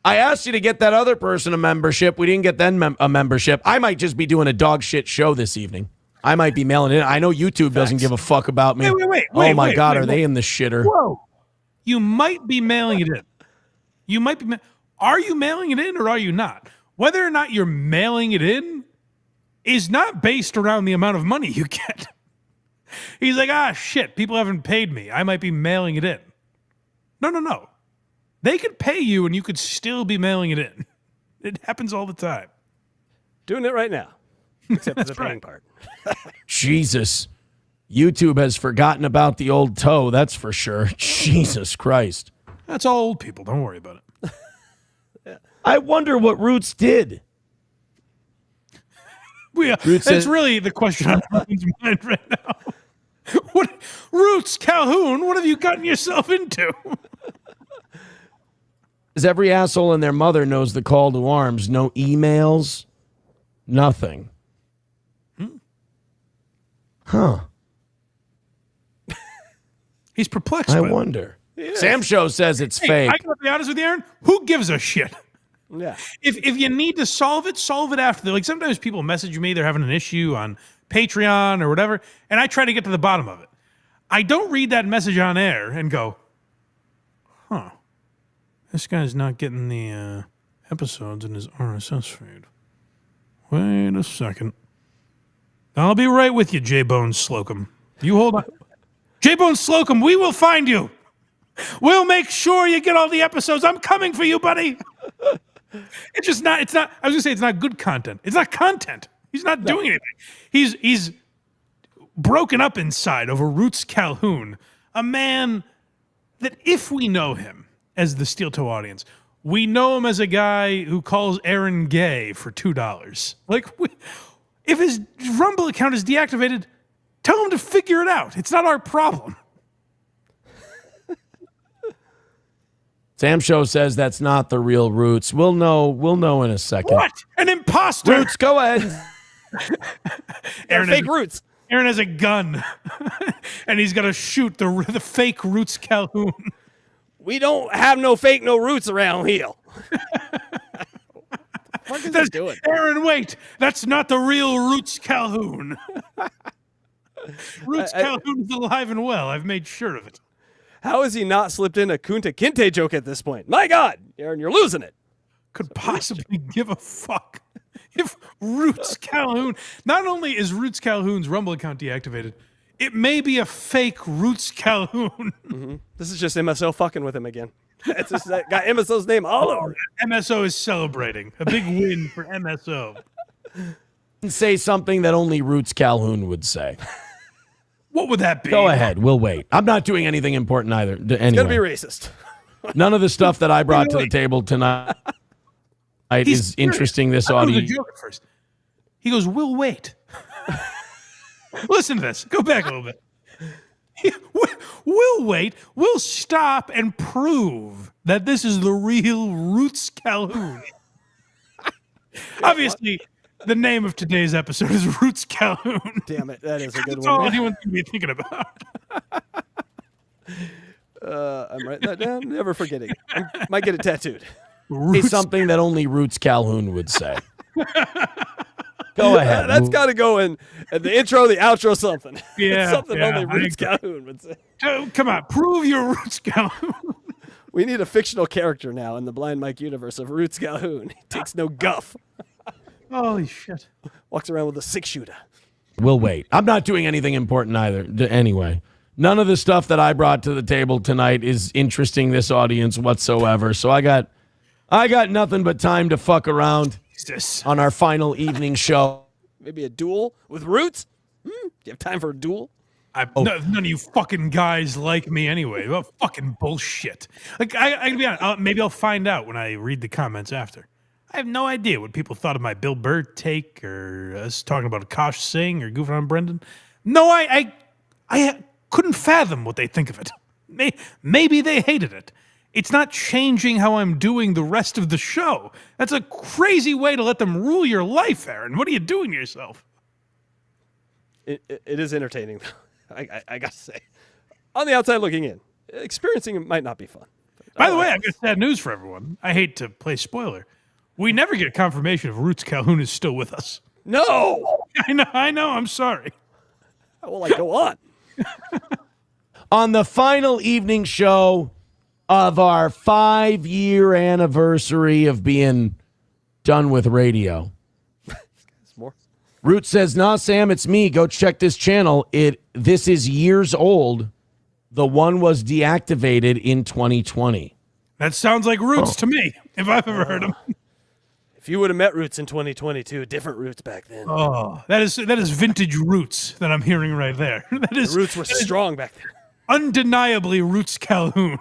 I asked you to get that other person a membership. We didn't get them a membership. I might just be doing a dog shit show this evening. I might be mailing it. I know YouTube doesn't give a fuck about me. Wait, oh, my God. Are they in the shitter? Whoa. You might be mailing it in. You might be. Are you mailing it in or are you not? Whether or not you're mailing it in is not based around the amount of money you get. He's like, shit, people haven't paid me. I might be mailing it in. No. They could pay you and you could still be mailing it in. It happens all the time. Doing it right now. Except for the paying part. Jesus. YouTube has forgotten about the old toe, that's for sure. Jesus Christ. That's all old people. Don't worry about it. I wonder what Roots did. That's really the question on everyone's mind right now. What, Roots Calhoun, what have you gotten yourself into? Because every asshole and their mother knows the call to arms. No emails, nothing. Huh. He's perplexed. I wonder. Sam Show says it's fake. I gotta be honest with you, Aaron. Who gives a shit? Yeah. If you need to solve it after. Like sometimes people message me, they're having an issue on Patreon or whatever, and I try to get to the bottom of it. I don't read that message on air and go, this guy's not getting the episodes in his RSS feed. Wait a second. I'll be right with you, J-Bone Slocum. You hold on. J-Bone Slocum, we will find you. We'll make sure you get all the episodes. I'm coming for you, buddy. It's just not, I was going to say it's not good content. It's not content. He's not doing anything. He's broken up inside over Roots Calhoun, a man that if we know him as the Steel Toe audience, we know him as a guy who calls Aaron gay for $2. Like, if his Rumble account is deactivated, tell him to figure it out. It's not our problem. Sam Show says that's not the real Roots. We'll know in a second. What? An imposter. Roots, go ahead. Aaron fake Roots. Aaron has a gun, and he's got to shoot the fake Roots Calhoun. We don't have no fake, no Roots around here. What is he doing? Aaron, wait. That's not the real Roots Calhoun. Roots Calhoun is alive and well. I've made sure of it. How has he not slipped in a Kunta Kinte joke at this point? My God, Aaron, you're losing it. Could possibly give a fuck if Roots Calhoun. Not only is Roots Calhoun's Rumble account deactivated, it may be a fake Roots Calhoun. Mm-hmm. This is just MSO fucking with him again. It's just got MSO's name all over it. MSO is celebrating a big win for MSO. Say something that only Roots Calhoun would say. What would that be? Go ahead. We'll wait. I'm not doing anything important either. Anyway. It's going to be racist. None of the stuff that I brought to the table tonight is interesting this audience. It was a joke at first. He goes, we'll wait. Listen to this. Go back a little bit. We'll wait. We'll stop and prove that this is the real Roots Calhoun. Obviously, the name of today's episode is Roots Calhoun. Damn it. That is a good That's one. all anyone's going to be thinking about. I'm writing that down. Never forgetting. I might get it tattooed. It's something that only Roots Calhoun would say. Go ahead. That's got to go in the intro, the outro, something. Yeah. Something only Roots Calhoun would say. Oh, come on. Prove your Roots Calhoun. We need a fictional character now in the Blind Mike universe of Roots Calhoun. He takes no guff. Holy shit. Walks around with a 6-shooter. We'll wait. I'm not doing anything important either. Anyway, none of the stuff that I brought to the table tonight is interesting this audience whatsoever. So I got nothing but time to fuck around on our final evening show. Maybe a duel with Roots? Do you have time for a duel? None of you fucking guys like me anyway. Well, fucking bullshit. Like I can be honest. Maybe I'll find out when I read the comments after. I have no idea what people thought of my Bill Burr take or us talking about Akash Singh or goofing on Brendan. No, I couldn't fathom what they think of it. Maybe they hated it. It's not changing how I'm doing the rest of the show. That's a crazy way to let them rule your life, Aaron. What are you doing to yourself? It is entertaining, though. I got to say. On the outside looking in, experiencing it might not be fun. By the way, I've got sad news for everyone. I hate to play spoiler. We never get confirmation if Roots Calhoun is still with us. No! I know. I'm sorry. How will I go on? On the final evening show of our 5-year anniversary of being done with radio. More. Root says, "Nah, Sam, it's me. Go check this channel. This is years old. The one was deactivated in 2020." That sounds like Roots to me, if I've ever heard him. If you would have met Roots in 2022, different Roots back then. Oh, that is vintage Roots that I'm hearing right there. That is The Roots were strong back then. Undeniably Roots Calhoun.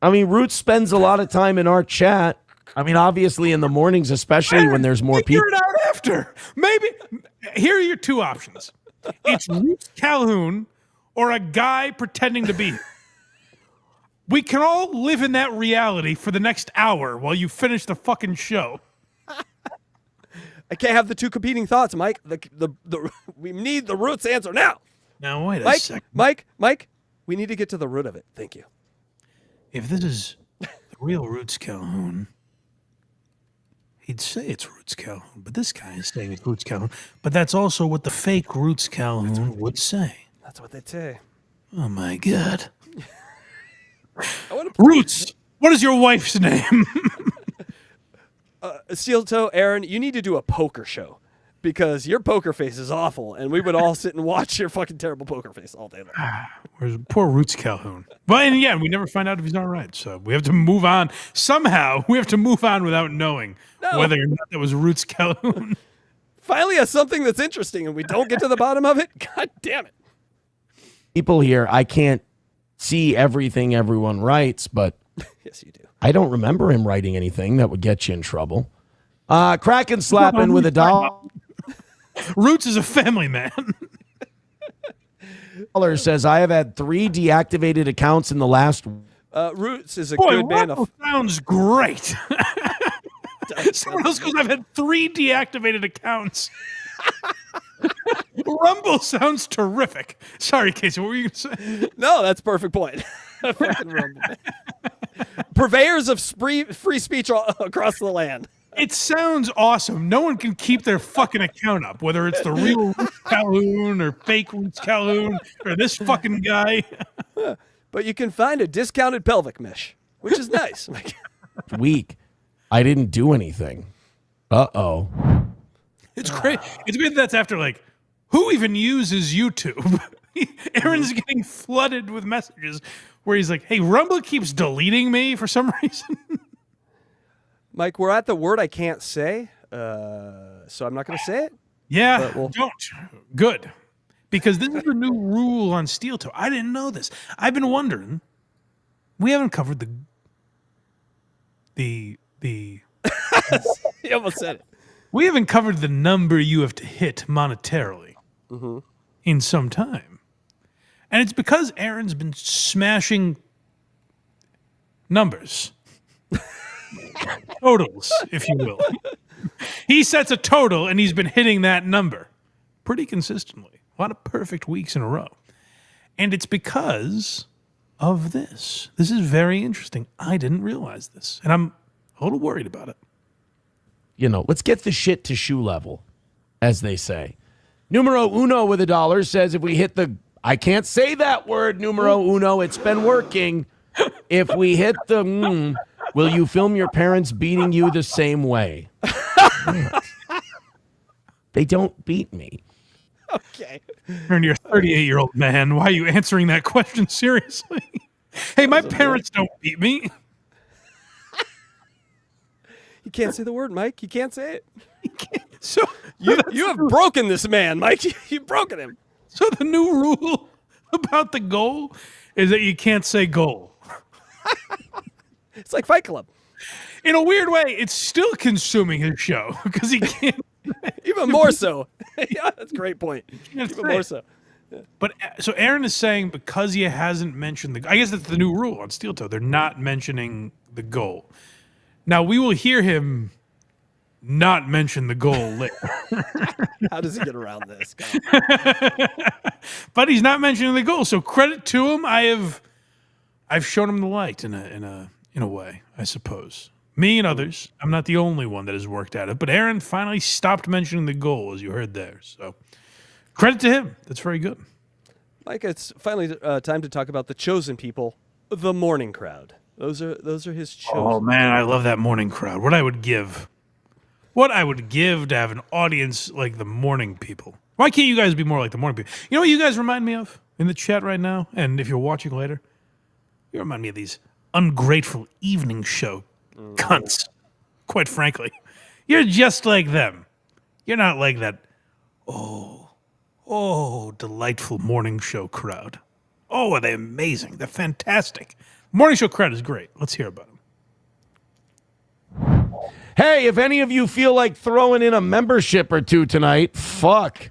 Roots spends a lot of time in our chat. I mean, obviously in the mornings, especially when there's more people. Figure it out after. Maybe here are your two options. It's Roots Calhoun or a guy pretending to be. We can all live in that reality for the next hour while you finish the fucking show. I can't have the two competing thoughts, Mike. We need the Roots answer now. Now wait a second. Mike, we need to get to the root of it. Thank you. If this is the real Roots Calhoun, he'd say it's Roots Calhoun, but this guy is saying it's Roots Calhoun. But that's also what the fake Roots Calhoun would say. That's what they'd say. Oh my God. Roots, what is your wife's name? Steel Toe, Aaron, you need to do a poker show because your poker face is awful, and we would all sit and watch your fucking terrible poker face all day long. Where's poor Roots Calhoun? But and yeah, we never find out if he's all right, so we have to move on. Somehow, we have to move on without knowing whether or not that was Roots Calhoun. Finally, has something that's interesting, and we don't get to the bottom of it. God damn it! People here, I can't see everything everyone writes, but yes, you do. I don't remember him writing anything that would get you in trouble. Kraken slapping with $1. Roots is a family man. Says, "I have had 3 deactivated accounts in the last." Roots is a Boy, good band. Sounds great. Someone else goes, "I've had 3 deactivated accounts." Rumble sounds terrific. Sorry, Casey, what were you going to say? No, that's a perfect point. Fucking Rumble. Purveyors of free speech across the land. It sounds awesome. No one can keep their fucking account up, whether it's the real Roots Calhoun or fake Roots Calhoun or this fucking guy. But you can find a discounted pelvic mesh, which is nice. Week. I didn't do anything. Uh-oh. It's great. It's weird that's after, like, who even uses YouTube? Aaron's getting flooded with messages where he's like, hey, Rumble keeps deleting me for some reason. Mike, we're at the word I can't say, so I'm not going to say it. Yeah, don't. Good. Because this is the new rule on Steel Toe. I didn't know this. I've been wondering. We haven't covered the You almost said it. We haven't covered the number you have to hit monetarily in some time. And it's because Aaron's been smashing numbers. Totals, if you will. He sets a total, and he's been hitting that number pretty consistently. A lot of perfect weeks in a row. And it's because of this. This is very interesting. I didn't realize this, and I'm a little worried about it. You know, let's get the shit to shoe level, as they say. Numero uno with $1 says if we hit the, I can't say that word, numero uno, it's been working. If we hit the, will you film your parents beating you the same way? They don't beat me. Okay. Aaron, you're a 38-year-old man. Why are you answering that question seriously? Hey, my parents don't beat me. You can't say the word, Mike. You can't say it. So You have broken this man, Mike. You've broken him. So the new rule about the goal is that you can't say goal. It's like Fight Club. In a weird way, it's still consuming his show because he can't. Even more so. Yeah, that's a great point. Even more so. But so Aaron is saying because he hasn't mentioned the. I guess that's the new rule on Steel Toe. They're not mentioning the goal. Now we will hear him not mention the goal later. How does he get around this? But he's not mentioning the goal, so credit to him. I've shown him the light in a way, I suppose. Me and others. I'm not the only one that has worked at it, but Aaron finally stopped mentioning the goal, as you heard there. So credit to him. That's very good. Mike, it's finally time to talk about the chosen people, the morning crowd. Those are his chosen. Oh man, I love that morning crowd. What I would give to have an audience like the morning people. Why can't you guys be more like the morning people? You know what you guys remind me of in the chat right now, and if you're watching later, you remind me of these ungrateful evening show cunts. Quite frankly, you're just like them. You're not like that. Oh, delightful morning show crowd. Oh, are they amazing? They're fantastic. Morning show crowd is great. Let's hear about them. Hey, if any of you feel like throwing in a membership or two tonight, fuck.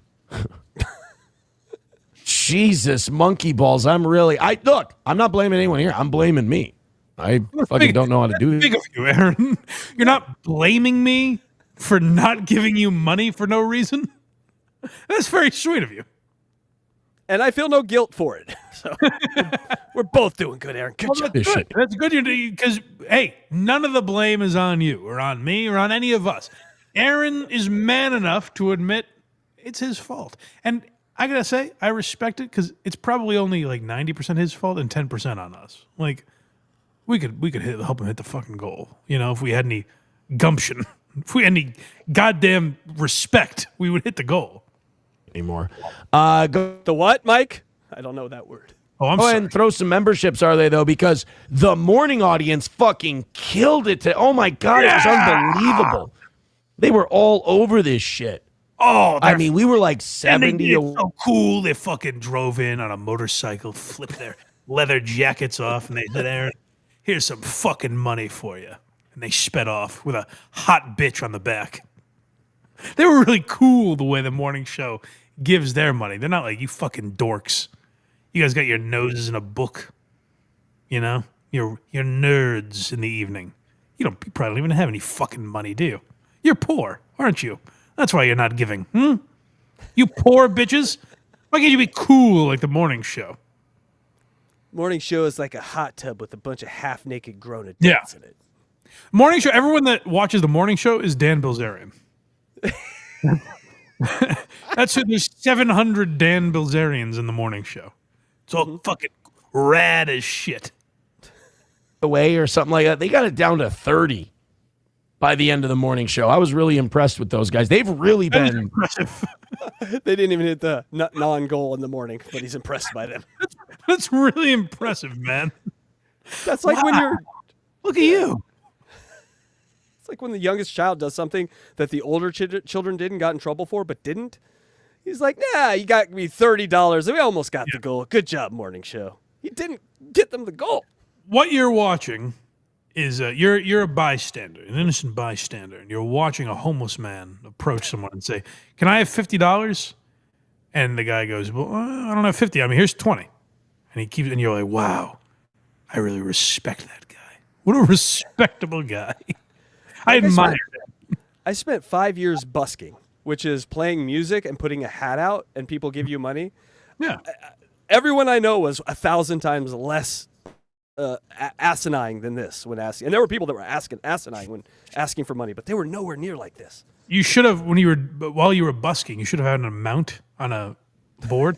Jesus, monkey balls. Look, I'm not blaming anyone here. I'm blaming me. I fucking don't know how to do Big it. of you, Aaron. You're not blaming me for not giving you money for no reason. That's very sweet of you. And I feel no guilt for it. So we're both doing good, Aaron. Good job. That's good. That's good because, hey, none of the blame is on you or on me or on any of us. Aaron is man enough to admit it's his fault. And I got to say, I respect it because it's probably only like 90% his fault and 10% on us. Like, we could help him hit the fucking goal. You know, if we had any gumption, if we had any goddamn respect, we would hit the goal. Anymore. The what, Mike? I don't know that word. Oh, I'm Go sorry. ahead and throw some memberships, are they, though? Because the morning audience fucking killed it. Oh, my God. It was unbelievable. They were all over this shit. Oh, I mean, we were like and 70. they did it so cool. They fucking drove in on a motorcycle, flipped their leather jackets off, and they said, Aaron, here's some fucking money for you. And they sped off with a hot bitch on the back. They were really cool the way the morning show gives their money. They're not like, you fucking dorks. You guys got your noses in a book. You know? You're nerds in the evening. You probably don't even have any fucking money, do you? You're poor, aren't you? That's why you're not giving. You poor bitches. Why can't you be cool like the morning show? Morning show is like a hot tub with a bunch of half-naked grown adults in it. Morning show, everyone that watches the morning show is Dan Bilzerian. There's 700 Dan Bilzerians in the morning show. It's all fucking rad as shit. Away or something like that. They got it down to 30 by the end of the morning show. I was really impressed with those guys. They've really That is been impressive. They didn't even hit the non-goal in the morning, but he's impressed by them. That's really impressive, man. That's like when you're... Look at you. It's like when the youngest child does something that the older children did and got in trouble for, but didn't. He's like, nah, you got me $30. We almost got the goal. Good job, morning show. He didn't get them the goal. What you're watching is you're a bystander, an innocent bystander, and you're watching a homeless man approach someone and say, "Can I have $50?" And the guy goes, "Well, I don't have 50. I mean, here's 20." And and you're like, "Wow, I really respect that guy. What a respectable guy." I admire him. I spent 5 years busking, which is playing music and putting a hat out, and people give you money. Yeah. Everyone I know was 1,000 times less asinine than this when asking. And there were people that were asinine when asking for money, but they were nowhere near like this. You should have, while you were busking, you should have had an amount on a board.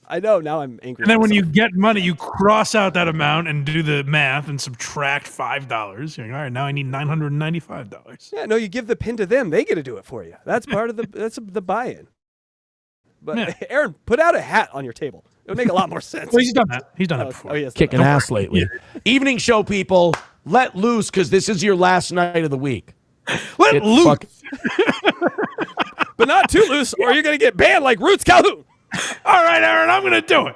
I know, now I'm angry. And then when you get money, you cross out that amount and do the math and subtract $5. You're like, all right, now I need $995. Yeah, no, you give the pin to them. They get to do it for you. That's part of the buy-in. But Yeah. Aaron, put out a hat on your table. It would make a lot more sense. Well, he's done that. He's done that before. Oh, yes. kicking ass lately. Evening show, people, let loose because this is your last night of the week. Let Get loose. but not too loose, or you're going to get banned like Roots Calhoun. All right, Aaron, I'm going to do it.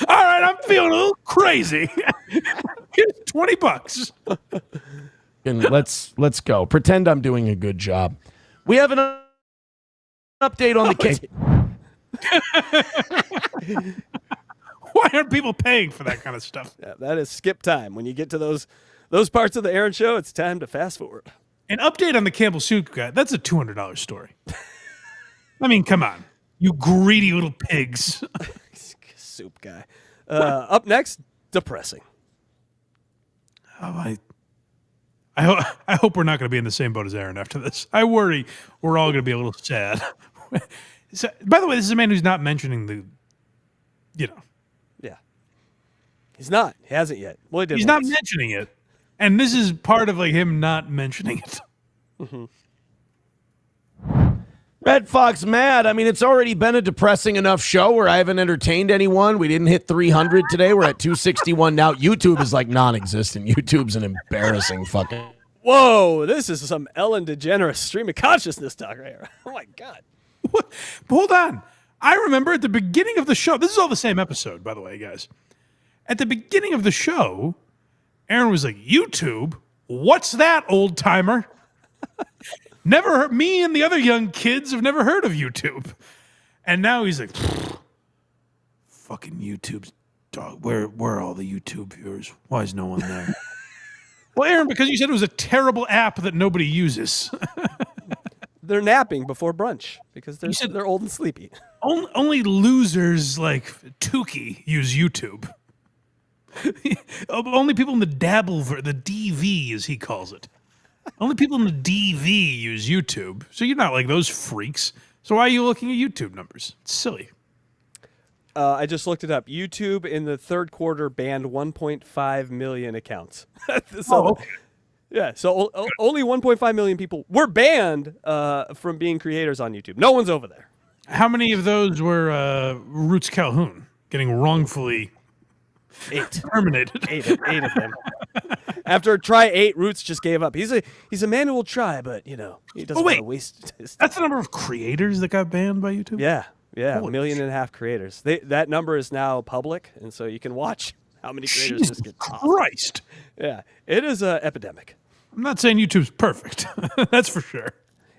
All right, I'm feeling a little crazy. Here's $20. And let's go. Pretend I'm doing a good job. We have an update on the case. Why aren't people paying for that kind of stuff? Yeah, that is skip time. When you get to those parts of the Aaron show, it's time to fast forward. An update on the Campbell Soup guy. That's a $200 story. I mean, come on. You greedy little pigs. Soup guy. Up next, depressing. Oh, I hope we're not going to be in the same boat as Aaron after this. I worry we're all going to be a little sad. So, by the way, this is a man who's not mentioning the, Yeah. He's not. He hasn't yet. Well, he did he's once. not mentioning it. And this is part of like him not mentioning it. Mm-hmm. Red Fox mad. I mean, it's already been a depressing enough show where I haven't entertained anyone. We didn't hit 300 today. We're at 261 now. YouTube is like non-existent. YouTube's an embarrassing fucking. Whoa, this is some Ellen DeGeneres stream of consciousness talk right here. Oh, my God. What? Hold on. I remember at the beginning of the show, this is all the same episode, by the way, guys. At the beginning of the show, Aaron was like, YouTube? What's that, old timer? Never heard, me and the other young kids have never heard of YouTube. And now he's like, fucking YouTube's dog. Where are all the YouTube viewers? Why is no one there? Well, Aaron, because you said it was a terrible app that nobody uses. They're napping before brunch because they're old and sleepy. Only losers like Tukey use YouTube. Only people in the the DV, as he calls it. Only people in the DV use YouTube. So you're not like those freaks. So why are you looking at YouTube numbers? It's silly. I just looked it up. YouTube in the third quarter banned 1.5 million accounts. Okay. Yeah, so only 1.5 million people were banned from being creators on YouTube. No one's over there. How many of those were Roots Calhoun getting wrongfully terminated? Eight of them. After try 8, Roots just gave up. He's a man who will try, but he doesn't want to waste his time. That's the number of creators that got banned by YouTube? Yeah, Holy 1.5 million creators. That number is now public, and so you can watch how many creators Jesus just get off. Christ. Yeah, it is an epidemic. I'm not saying YouTube's perfect. That's for sure.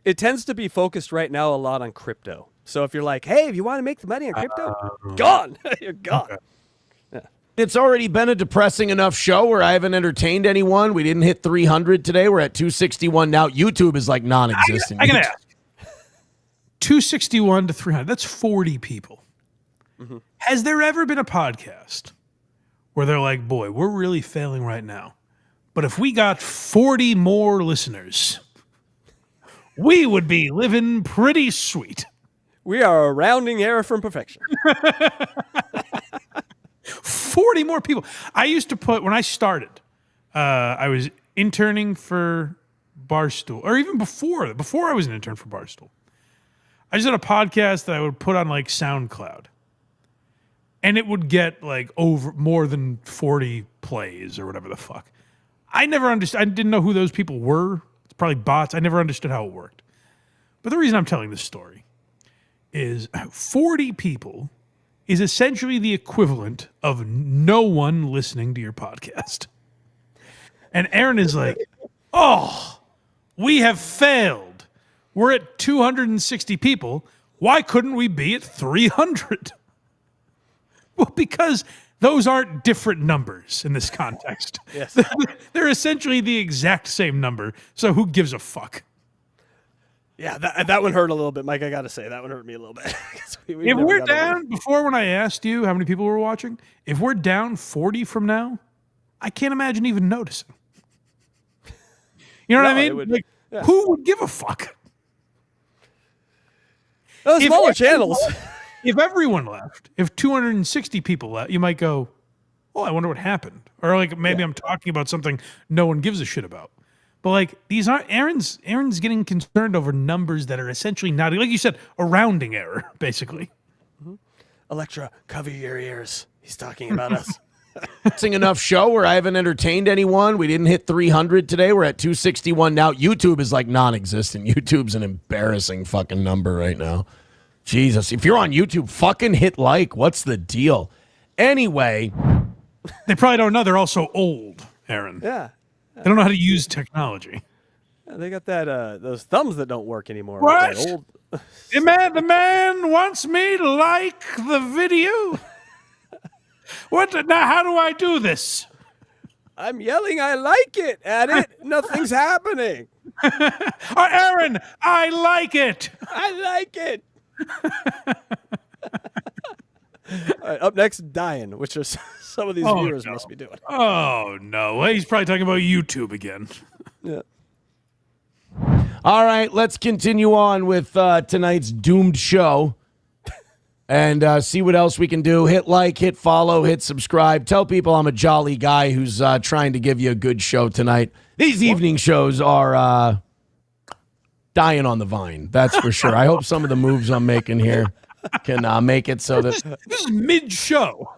It tends to be focused right now a lot on crypto. So if you're like, hey, if you want to make the money on crypto, gone. You're gone. Okay. It's already been a depressing enough show where I haven't entertained anyone. We didn't hit 300 today. We're at 261 now. YouTube is like non-existent. I can ask. 261 to 300. That's 40 people. Mm-hmm. Has there ever been a podcast where they're like, boy, we're really failing right now, but if we got 40 more listeners, we would be living pretty sweet. We are a rounding error from perfection. 40 more people. I used to put, when I started, I was interning for Barstool, or even before I was an intern for Barstool. I just had a podcast that I would put on like SoundCloud, and it would get like over more than 40 plays or whatever the fuck. I never understood. I didn't know who those people were. It's probably bots. I never understood how it worked. But the reason I'm telling this story is 40 people is essentially the equivalent of no one listening to your podcast. And Aaron is like, oh, we have failed. We're at 260 people. Why couldn't we be at 300? Well, because those aren't different numbers in this context. Yes. They're essentially the exact same number. So who gives a fuck? Yeah, that one hurt a little bit, Mike. I got to say, that one hurt me a little bit. If we're down, before when I asked you how many people were watching, if we're down 40 from now, I can't imagine even noticing. You know what I mean? Who would give a fuck? Smaller channels. If everyone left, if 260 people left, you might go, oh, I wonder what happened. Or like maybe I'm talking about something no one gives a shit about. But like these aren't Aaron's getting concerned over numbers that are essentially not, like you said, a rounding error, basically. Mm-hmm. Electra, cover your ears. He's talking about us. enough show where I haven't entertained anyone. We didn't hit 300 today. We're at 261 now. YouTube is like non-existent. YouTube's an embarrassing fucking number right now. Jesus, if you're on YouTube, fucking hit like. What's the deal? Anyway, They probably don't know they're also old, Aaron. Yeah. They don't know how to use technology. They got that those thumbs that don't work anymore. What? That old... The man wants me to like the video. Now, how do I do this? I'm yelling, I like it at it. Nothing's happening. Aaron, I like it. I like it. All right, up next, dying, which is some of these viewers must be doing. Oh, no. Well, he's probably talking about YouTube again. Yeah. all right, let's continue on with tonight's doomed show and see what else we can do. Hit like, hit follow, hit subscribe. Tell people I'm a jolly guy who's trying to give you a good show tonight. These evening shows are dying on the vine, that's for sure. I hope some of the moves I'm making here can make it so that... This is mid-show.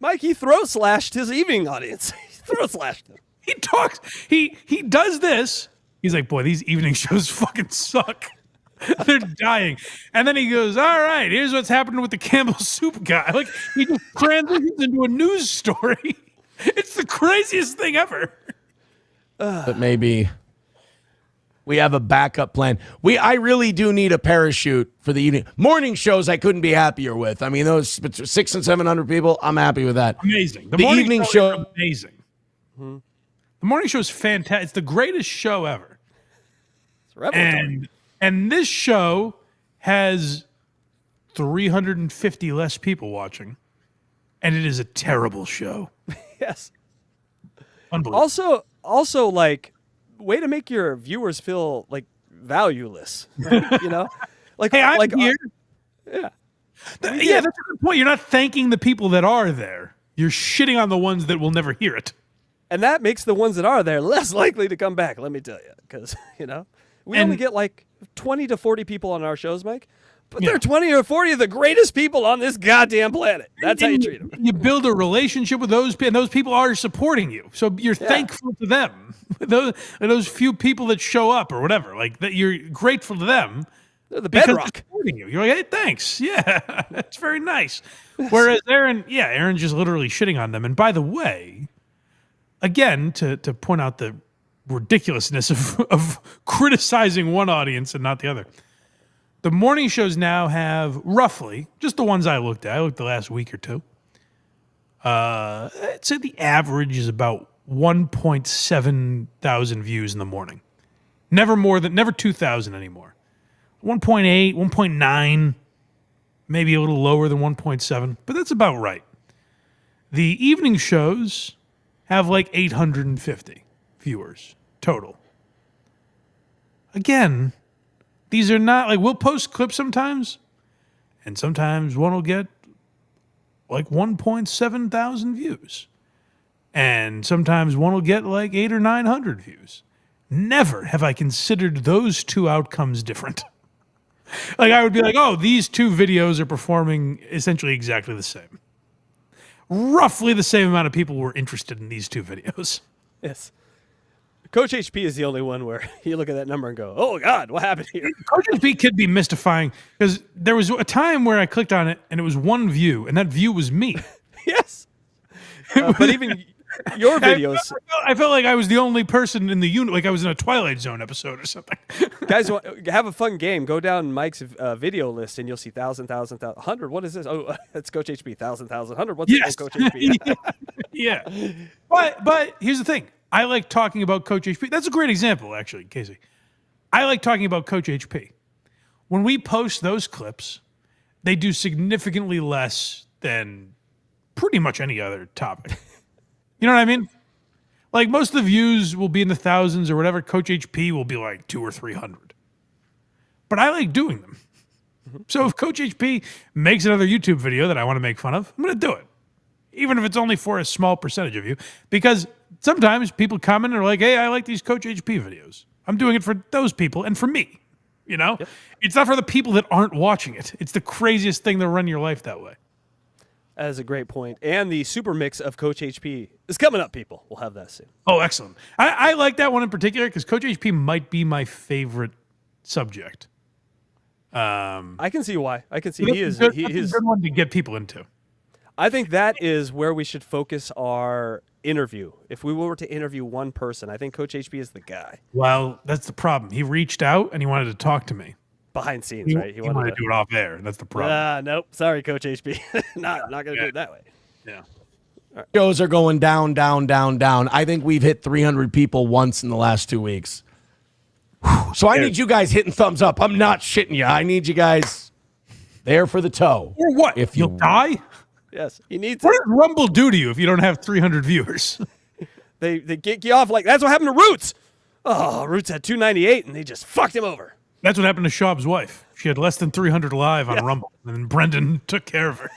Mike, he throat slashed his evening audience. He throat slashed them. He talks. He does this. He's like, boy, these evening shows fucking suck. They're dying. And then he goes, all right, here's what's happening with the Campbell Soup guy. Like, he just transitions into a news story. It's the craziest thing ever. But maybe we have a backup plan. I really do need a parachute for the evening. Morning shows I couldn't be happier with. I mean, those 600 and 700 people, I'm happy with that. Amazing. The morning evening show show is amazing. Mm-hmm. The morning show is fantastic. It's the greatest show ever. It's revelatory. And this show has 350 less people watching, and it is a terrible show. Yes. Unbelievable. Also, like, way to make your viewers feel like valueless. You know, like, hey, I'm like, here. Yeah. Yeah, that's a good point. You're not thanking the people that are there. You're shitting on the ones that will never hear it. And that makes the ones that are there less likely to come back, let me tell you. Because, you know, we only get like 20 to 40 people on our shows, Mike. But they're 20 or 40 of the greatest people on this goddamn planet. That's how you treat them. You build a relationship with those people, and those people are supporting you. So you're thankful to them. Those few people that show up or whatever, like that, you're grateful to them. They're the because bedrock. they're supporting you. You're like, hey, thanks. Yeah, that's very nice. Whereas Aaron's just literally shitting on them. And by the way, again, to point out the ridiculousness of criticizing one audience and not the other. The morning shows now have roughly, just the ones I looked the last week or two. I'd say the average is about 1.7 thousand views in the morning. Never 2,000 anymore. 1.8, 1.9, maybe a little lower than 1.7, but that's about right. The evening shows have like 850 viewers total. Again, these are not like, we'll post clips sometimes, and sometimes one will get like 1.7 thousand views, and sometimes one will get like 800 or 900 views. Never have I considered those two outcomes different. Like, I would be like, oh, these two videos are performing essentially exactly the same. Roughly the same amount of people were interested in these two videos. Yes. Coach HP is the only one where you look at that number and go, oh, God, what happened here? Coach HP could be mystifying because there was a time where I clicked on it and it was one view, and that view was me. Yes. But even your videos. I felt like I was the only person in the unit, like I was in a Twilight Zone episode or something. Guys, have a fun game. Go down Mike's video list and you'll see 1,000, 100. What is this? Oh, that's Coach HP. 1,000, 100. What's Yes. Coach HP? Yeah. But here's the thing. I like talking about Coach HP. That's a great example, actually, Casey. I like talking about Coach HP. When we post those clips, they do significantly less than pretty much any other topic. You know what I mean? Like, most of the views will be in the thousands or whatever. Coach HP will be like 200 or 300. But I like doing them. So if Coach HP makes another YouTube video that I want to make fun of, I'm going to do it. Even if it's only for a small percentage of you. Because sometimes people comment and are like, hey, I like these Coach HP videos. I'm doing it for those people and for me. You know? Yep. It's not for the people that aren't watching it. It's the craziest thing to run your life that way. That is a great point. And the super mix of Coach HP is coming up, people. We'll have that soon. Oh, excellent. I like that one in particular because Coach HP might be my favorite subject. I can see why. I can see That's a good one to get people into. I think that is where we should focus our interview. If we were to interview one person, I think Coach HP is the guy. Well, that's the problem. He reached out and he wanted to talk to me. Behind scenes, right? He wanted to do it off air. That's the problem. Nope. Sorry, Coach HP. not going to do it that way. Yeah. Shows are going down, down, down, down. I think we've hit 300 people once in the last 2 weeks. So I need you guys hitting thumbs up. I'm not shitting you. I need you guys there for the toe. Or what? If You'll die? Yes, he needs What it. does Rumble do to you if you don't have 300 viewers? They kick you off like that's what happened to Roots. Oh, Roots had 298 and they just fucked him over. That's what happened to Schaub's wife. She had less than 300 live on Rumble, and then Brendan took care of her.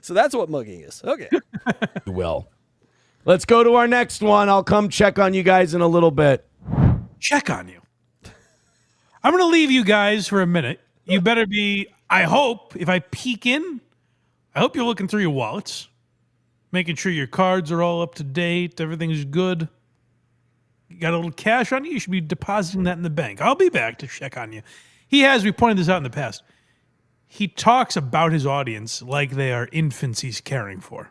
So that's what mugging is. Okay. You will. Let's go to our next one. I'll come check on you guys in a little bit. Check on you. I'm going to leave you guys for a minute. You better be, I hope, if I peek in, I hope you're looking through your wallets, making sure your cards are all up to date, everything's good. You got a little cash on you, you should be depositing that in the bank. I'll be back to check on you. He has, we pointed this out in the past, he talks about his audience like they are infants he's caring for.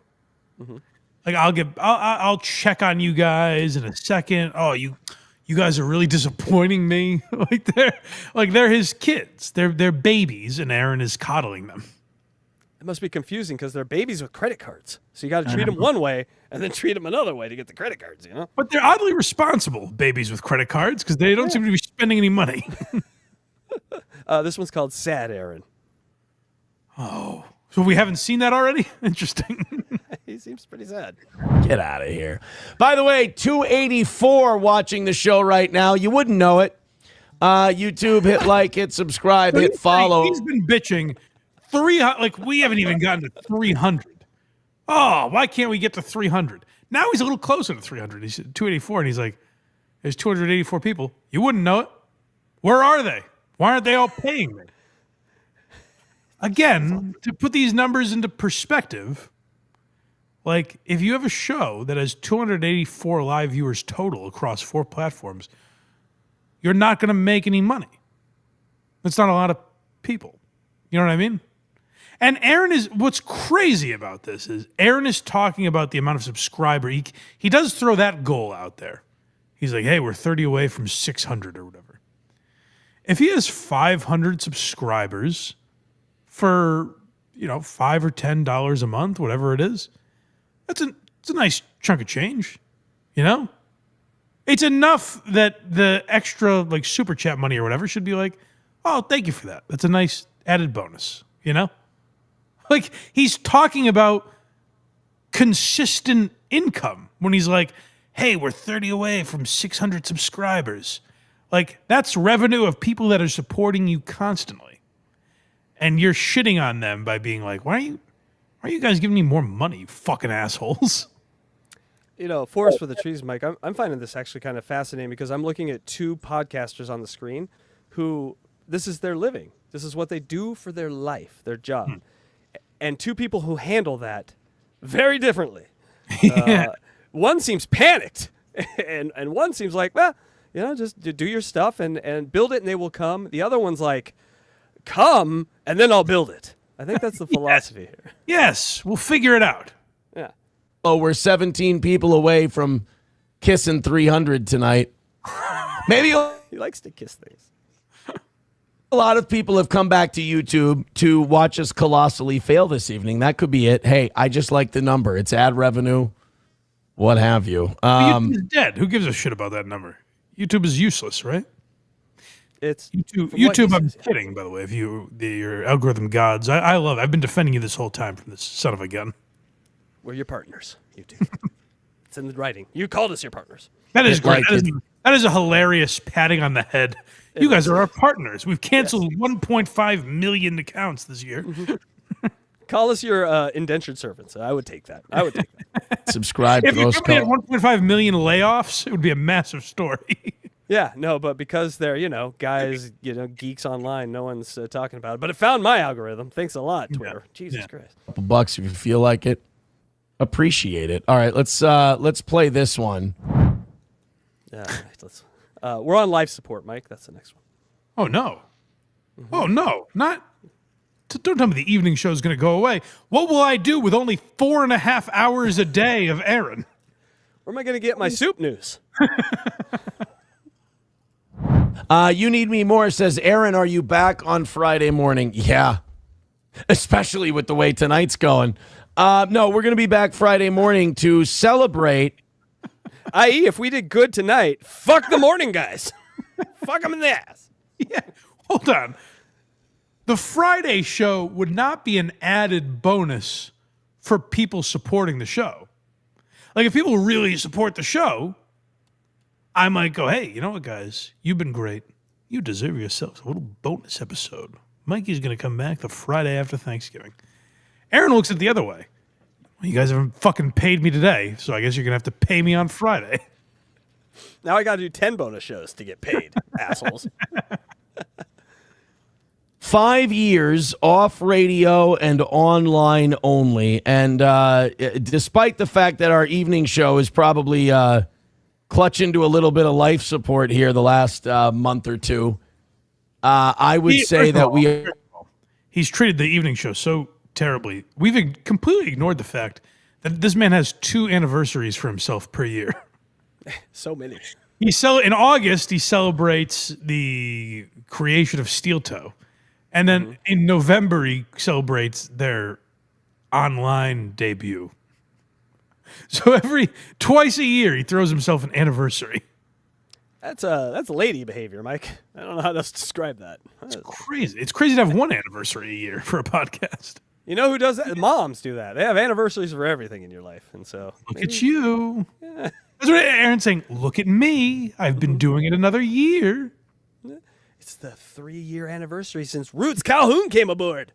Mm-hmm. Like I'll check on you guys in a second. Oh, you guys are really disappointing me. they're his kids. They're babies, and Aaron is coddling them. It must be confusing because they're babies with credit cards. So you got to treat them one way and then treat them another way to get the credit cards, you know? But they're oddly responsible, babies with credit cards, because they don't seem to be spending any money. This one's called Sad Aaron. Oh, so we haven't seen that already? Interesting. He seems pretty sad. Get out of here. By the way, 284 watching the show right now. You wouldn't know it. YouTube, hit like, hit subscribe, hit follow. He's been bitching 300. Like, we haven't even gotten to 300. Oh, why can't we get to 300? Now he's a little closer to 300. He's 284, and he's like, there's 284 people. You wouldn't know it. Where are they? Why aren't they all paying me? Again, to put these numbers into perspective, like, if you have a show that has 284 live viewers total across 4 platforms, you're not going to make any money. That's not a lot of people. You know what I mean? And Aaron is, what's crazy about this is Aaron is talking about the amount of subscribers. He does throw that goal out there. He's like, hey, we're 30 away from 600 or whatever. If he has 500 subscribers for, $5 or $10 a month, whatever it is, it's a nice chunk of change, It's enough that the extra, like, super chat money or whatever should be like, oh, thank you for that. That's a nice added bonus, Like, he's talking about consistent income when he's like, hey, we're 30 away from 600 subscribers. Like, that's revenue of people that are supporting you constantly. And you're shitting on them by being like, why are you guys giving me more money, you fucking assholes? Forest for the trees, Mike. I'm finding this actually kind of fascinating because I'm looking at 2 podcasters on the screen who this is their living. This is what they do for their life, their job. And 2 people who handle that very differently. One seems panicked and one seems like, well, just do your stuff and build it and they will come. The other one's like, come and then I'll build it. I think that's the philosophy here. Yes, we'll figure it out. Yeah. Oh, we're 17 people away from kissing 300 tonight. Maybe He likes to kiss things. a lot of people have come back to YouTube to watch us colossally fail this evening. That could be it. Hey, I just like the number. It's ad revenue, what have you. YouTube is dead. Who gives a shit about that number? YouTube is useless, right? It's YouTube. I'm kidding, by the way. If your algorithm gods, I love it. I've been defending you this whole time from this son of a gun. We're your partners, YouTube. It's in the writing. You called us your partners. That is great. That is a hilarious patting on the head. You guys are our partners. We've canceled 1.5 million accounts this year. Mm-hmm. Call us your indentured servants. I would take that. Subscribe if to your those company had 1.5 million layoffs, it would be a massive story. Yeah, no, but because they're, guys, geeks online, no one's talking about it. But it found my algorithm. Thanks a lot, Twitter. Jesus Christ. Couple bucks if you feel like it. Appreciate it. All right, let's play this one. Yeah, let's. We're on life support, Mike. That's the next one. Oh no. Oh no, not. Don't tell me the evening show is going to go away. What will I do with only 4.5 hours a day of Aaron? Where am I going to get my soup news? You Need Me More says, Aaron, are you back on Friday morning? Yeah, especially with the way tonight's going. No, we're going to be back Friday morning to celebrate. I.e., if we did good tonight, fuck the morning guys. Fuck them in the ass. Yeah, hold on. The Friday show would not be an added bonus for people supporting the show. Like, if people really support the show, I might go, hey, you know what, guys? You've been great. You deserve yourselves a little bonus episode. Mikey's going to come back the Friday after Thanksgiving. Aaron looks at it the other way. Well, you guys haven't fucking paid me today, so I guess you're going to have to pay me on Friday. Now I got to do 10 bonus shows to get paid, assholes. 5 years off radio and online only. And despite the fact that our evening show is probably clutching to a little bit of life support here the last month or two, I would say that he's treated the evening show so terribly. We've completely ignored the fact that this man has 2 anniversaries for himself per year. So many. In August, he celebrates the creation of Steel Toe. And then in November, he celebrates their online debut. So twice a year, he throws himself an anniversary. That's lady behavior, Mike. I don't know how else to describe that. It's crazy. It's crazy to have one anniversary a year for a podcast. You know who does that? Moms do that. They have anniversaries for everything in your life. And so look at you. Yeah. That's what Aaron's saying. Look at me. I've been doing it another year. It's the 3-year anniversary since Roots Calhoun came aboard.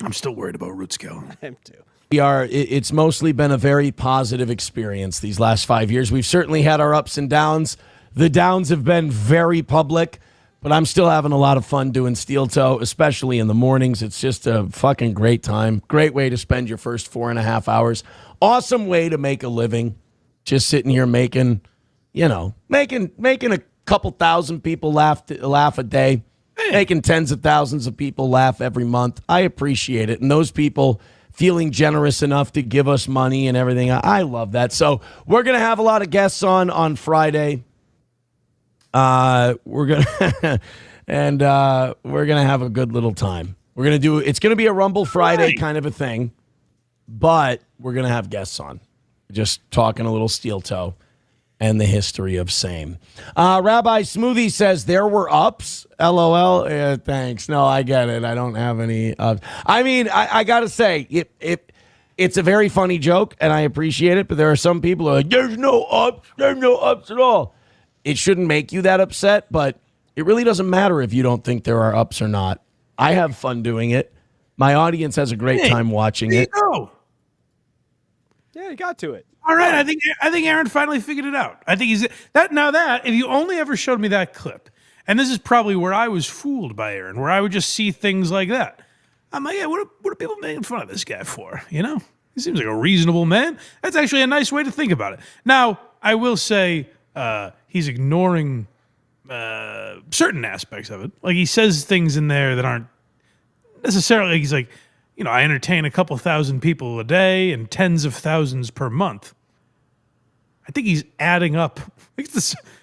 I'm still worried about Roots Calhoun. I am too. It's mostly been a very positive experience these last 5 years. We've certainly had our ups and downs. The downs have been very public, but I'm still having a lot of fun doing Steel Toe, especially in the mornings. It's just a fucking great time. Great way to spend your first 4.5 hours. Awesome way to make a living. Just sitting here making a couple thousand people laugh a day, making tens of thousands of people laugh every month. I appreciate it. And those people feeling generous enough to give us money and everything, I love that. So we're going to have a lot of guests on Friday. We're going to we're going to have a good little time. It's going to be a Rumble Friday kind of a thing, but we're going to have guests on. Just talking a little Steel Toe and the history of same. Rabbi Smoothie says there were ups. LOL. Thanks. No, I get it. I don't have any ups. I mean, I got to say, it's a very funny joke, and I appreciate it, but there are some people who are like, there's no ups. There's no ups at all. It shouldn't make you that upset, but it really doesn't matter if you don't think there are ups or not. I have fun doing it. My audience has a great time watching it. Yeah, you got to it. All right, I think Aaron finally figured it out. I think he's that now. That if you only ever showed me that clip, and this is probably where I was fooled by Aaron, where I would just see things like that. I'm like, yeah, what are people making fun of this guy for? You know, he seems like a reasonable man. That's actually a nice way to think about it. Now, I will say he's ignoring certain aspects of it. Like he says things in there that aren't necessarily. He's like, I entertain a couple thousand people a day and tens of thousands per month. I think he's adding up.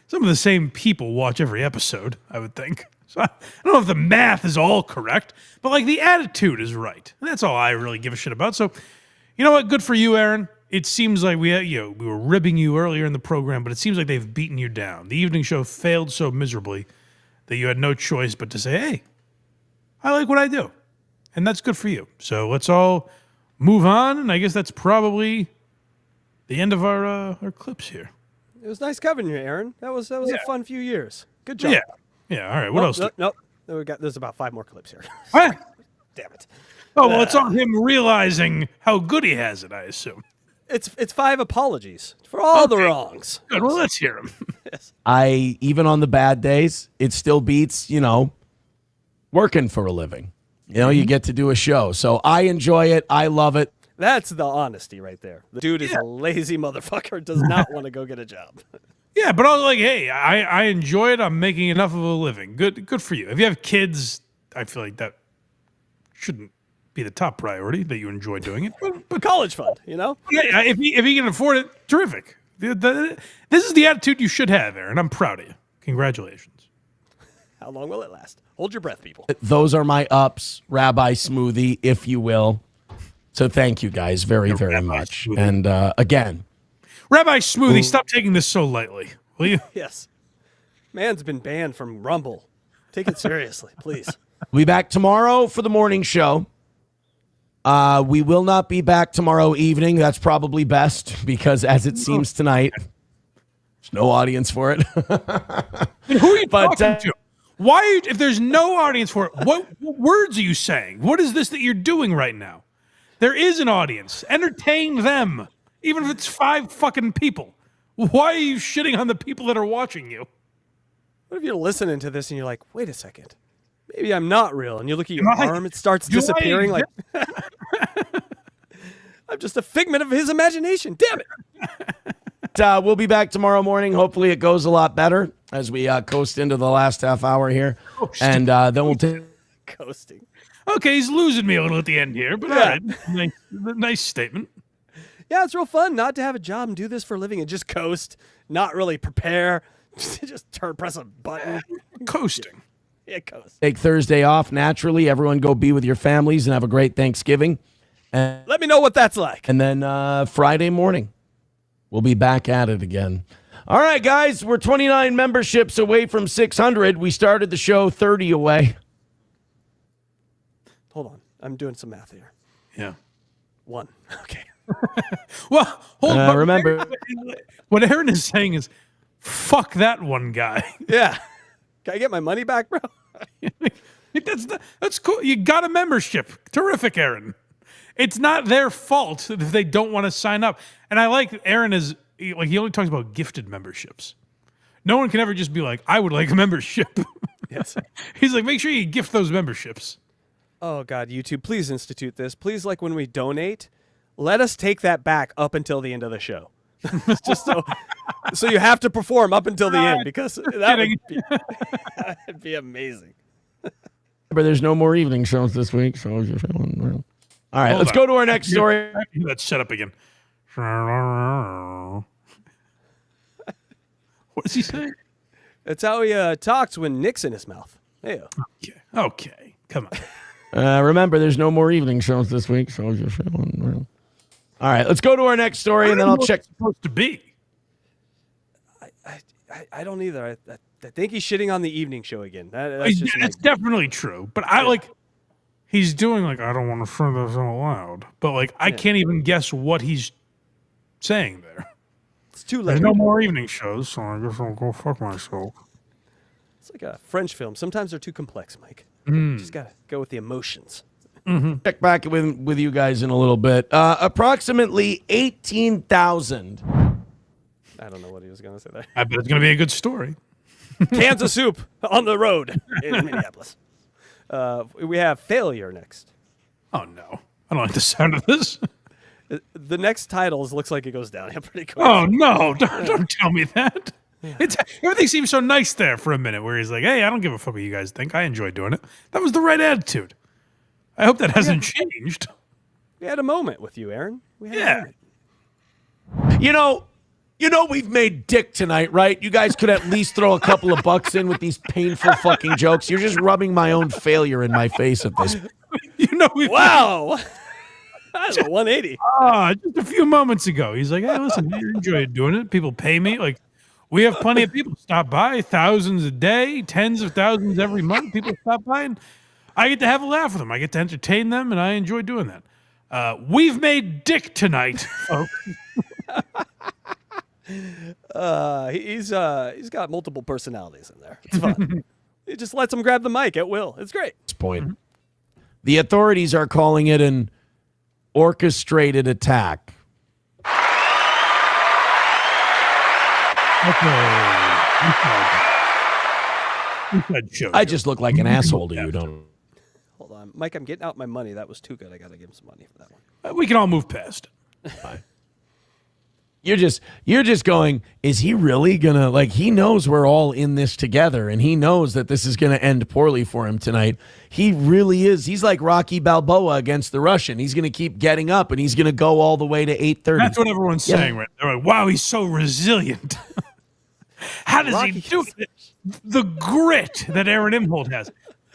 Some of the same people watch every episode, I would think. So I don't know if the math is all correct, but like the attitude is right. And that's all I really give a shit about. So, you know what? Good for you, Aaron. It seems like we were ribbing you earlier in the program, but it seems like they've beaten you down. The evening show failed so miserably that you had no choice but to say, hey, I like what I do. And that's good for you. So let's all move on. And I guess that's probably the end of our clips here. It was nice covering you, Aaron. That was a fun few years. Good job. Yeah. All right. What else? Nope. There's about 5 more clips here. What? Damn it. Oh, well, it's on him realizing how good he has it, I assume. It's 5 apologies for all the wrongs. Good. Well, let's hear him. Even on the bad days, it still beats, working for a living. You get to do a show. So I enjoy it. I love it. That's the honesty right there. The dude is a lazy motherfucker, does not want to go get a job. Yeah, but I was like, hey, I enjoy it. I'm making enough of a living. Good for you. If you have kids, I feel like that shouldn't be the top priority, that you enjoy doing it. But college fund, Yeah, if he can afford it, terrific. This is the attitude you should have, Aaron. I'm proud of you. Congratulations. How long will it last? Hold your breath, people. Those are my ups, Rabbi Smoothie, if you will. So thank you guys very, very much. Smoothie. And again, Rabbi Smoothie, stop taking this so lightly, will you? Yes. Man's been banned from Rumble. Take it seriously, please. we'll be back tomorrow for the morning show. We will not be back tomorrow evening. That's probably best because, as it seems tonight, there's no audience for it. Who are you talking to? Why, if there's no audience for it, what words are you saying? What is this that you're doing right now? There is an audience. Entertain them, even if it's 5 fucking people. Why are you shitting on the people that are watching you? What if you're listening to this and you're like, wait a second, maybe I'm not real, and you look at your arm, it starts disappearing. Like, I'm just a figment of his imagination. Damn it. We'll be back tomorrow morning. Hopefully it goes a lot better as we coast into the last half hour here. And then we'll take... Coasting. Okay, he's losing me a little at the end here, but all right. Nice statement. Yeah, it's real fun not to have a job and do this for a living and just coast, not really prepare, just press a button. Coasting. Yeah, coast. Take Thursday off naturally. Everyone go be with your families and have a great Thanksgiving. And let me know what that's like. And then Friday morning, we'll be back at it again. All right, guys, we're 29 memberships away from 600. We started the show 30 away. Hold on. I'm doing some math here. Yeah. 1. Okay. Well, hold on. Remember, what Aaron is saying is, fuck that one guy. Yeah. Can I get my money back, bro? That's cool. You got a membership. Terrific, Aaron. It's not their fault if they don't want to sign up. And I like Aaron is like, he only talks about gifted memberships. No one can ever just be like, I would like a membership. Yes. He's like, make sure you gift those memberships. Oh, God, YouTube, please institute this. Please, like when we donate, let us take that back up until the end of the show. Just so you have to perform up until the end because that'd be amazing. but there's no more evening shows this week. So all right, let's go to our next story. Let's shut up again. What does he say? That's how he talks when Nick's in his mouth. Hey. Okay. Come on. Remember, there's no more evening shows this week. So all right, let's go to our next story, and then I'll check. It's supposed to be. I don't either. I think he's shitting on the evening show again. That's definitely true. But he's doing like, I don't want to say this out loud. But like, I can't even guess what he's saying there. It's too late. There's no more evening shows, so I guess I'll go fuck myself. It's like a French film. Sometimes they're too complex, Mike. Just got to go with the emotions. Check back with you guys in a little bit. Approximately 18,000. I don't know what he was going to say there. I bet it's going to be a good story. Cans of soup on the road in Minneapolis. We have failure next. Oh, no. I don't like the sound of this. The next titles looks like it goes down pretty quick. Oh, no. Don't tell me that. Yeah. Everything seems so nice there for a minute where he's like, hey, I don't give a fuck what you guys think. I enjoy doing it. That was the right attitude. I hope that hasn't changed. We had a moment with you, Aaron. We had a moment. You know we've made dick tonight, right? You guys could at least throw a couple of bucks in with these painful fucking jokes. You're just rubbing my own failure in my face at this. Wow. That's a 180. Just a few moments ago. He's like, hey, listen, I enjoy doing it. People pay me. Like, we have plenty of people stop by, thousands a day, tens of thousands every month. People stop by, and I get to have a laugh with them. I get to entertain them, and I enjoy doing that. We've made dick tonight. He's got multiple personalities in there. It's fun. He just lets him grab the mic at will. It's great. This point, the authorities are calling it an orchestrated attack. You said show. I just look like an asshole to you, don't? Hold on, Mike. I'm getting out my money. That was too good. I got to give him some money for that one. We can all move past it. Fine. You're just going, is he really gonna, like, he knows we're all in this together and he knows that this is gonna end poorly for him tonight. He really is. He's like Rocky Balboa against the Russian. He's gonna keep getting up and he's gonna go all the way to 8:30. That's what everyone's saying, right? They're like, wow, he's so resilient. How does he do it? The grit that Aaron Imholte has.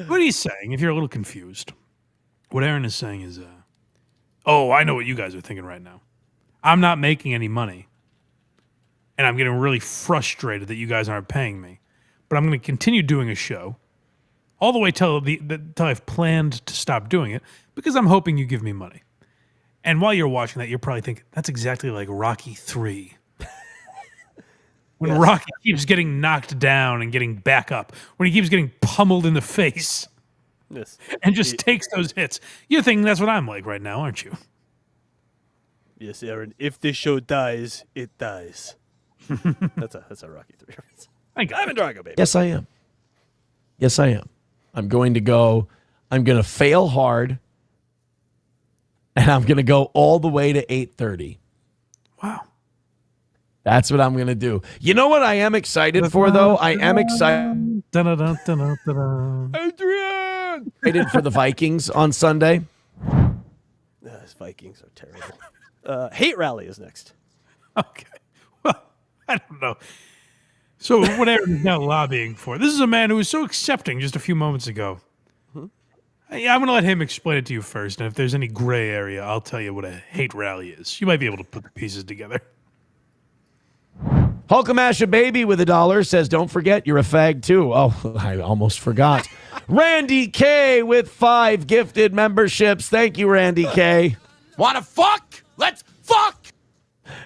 What he's saying, if you're a little confused, what Aaron is saying is, oh, I know what you guys are thinking right now. I'm not making any money, and I'm getting really frustrated that you guys aren't paying me. But I'm going to continue doing a show all the way till I've planned to stop doing it because I'm hoping you give me money. And while you're watching that, you're probably thinking, that's exactly like Rocky 3. When Rocky keeps getting knocked down and getting back up, when he keeps getting pummeled in the face and just takes those hits. You're thinking that's what I'm like right now, aren't you? Yes, Aaron. If this show dies, it dies. That's a Rocky 3 reference. I'm a Drago, baby. Yes, I am. Yes, I am. I'm going to fail hard, and I'm going to go all the way to 8:30. Wow. That's what I'm going to do. You know what I am excited for, though? I am excited. Adrian! Excited for the Vikings on Sunday. Those Vikings are terrible. Hate Rally is next. Okay. Well, I don't know. So what Aaron is now lobbying for, this is a man who was so accepting just a few moments ago. I'm going to let him explain it to you first, and if there's any gray area, I'll tell you what a hate rally is. You might be able to put the pieces together. Hulkamasha Baby with $1 says, don't forget, you're a fag too. Oh, I almost forgot. Randy K with 5 gifted memberships. Thank you, Randy K. Wanna fuck? Let's fuck!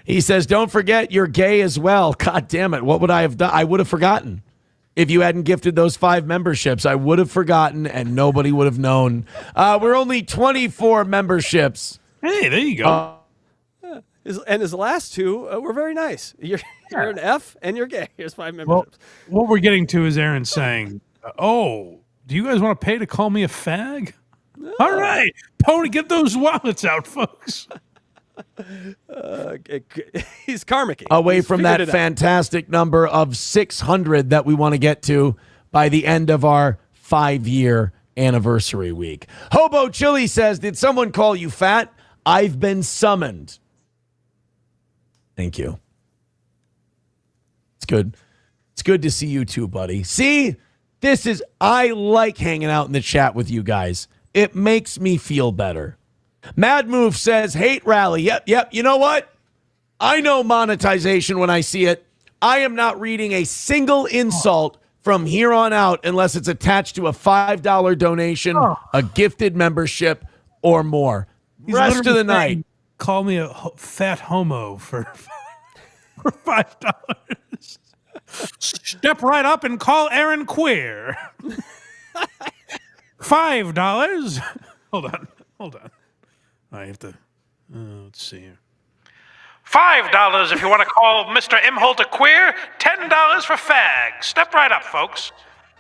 He says, don't forget you're gay as well. God damn it. What would I have done? I would have forgotten. If you hadn't gifted those 5 memberships, I would have forgotten and nobody would have known. We're only 24 memberships. Hey, there you go. His last 2 were very nice. You're an F and you're gay. Here's 5 memberships. Well, what we're getting to is Aaron saying, oh, do you guys want to pay to call me a fag? No. All right. Pony, get those wallets out, folks. He's karmic. Away from that fantastic number of 600 that we want to get to by the end of our 5-year anniversary week. Hobo Chili says, did someone call you fat? I've been summoned. Thank you. It's good. It's good to see you too, buddy. See, I like hanging out in the chat with you guys. It makes me feel better. Mad Move says, hate rally. Yep. You know what? I know monetization when I see it. I am not reading a single insult from here on out unless it's attached to a $5 donation, a gifted membership, or more. He's Rest of the night. Call me a fat homo for $5. Step right up and call Aaron queer. $5. Hold on. I have to. Let's see here. $5 if you want to call Mr. Imholte queer. $10 for fag. Step right up, folks.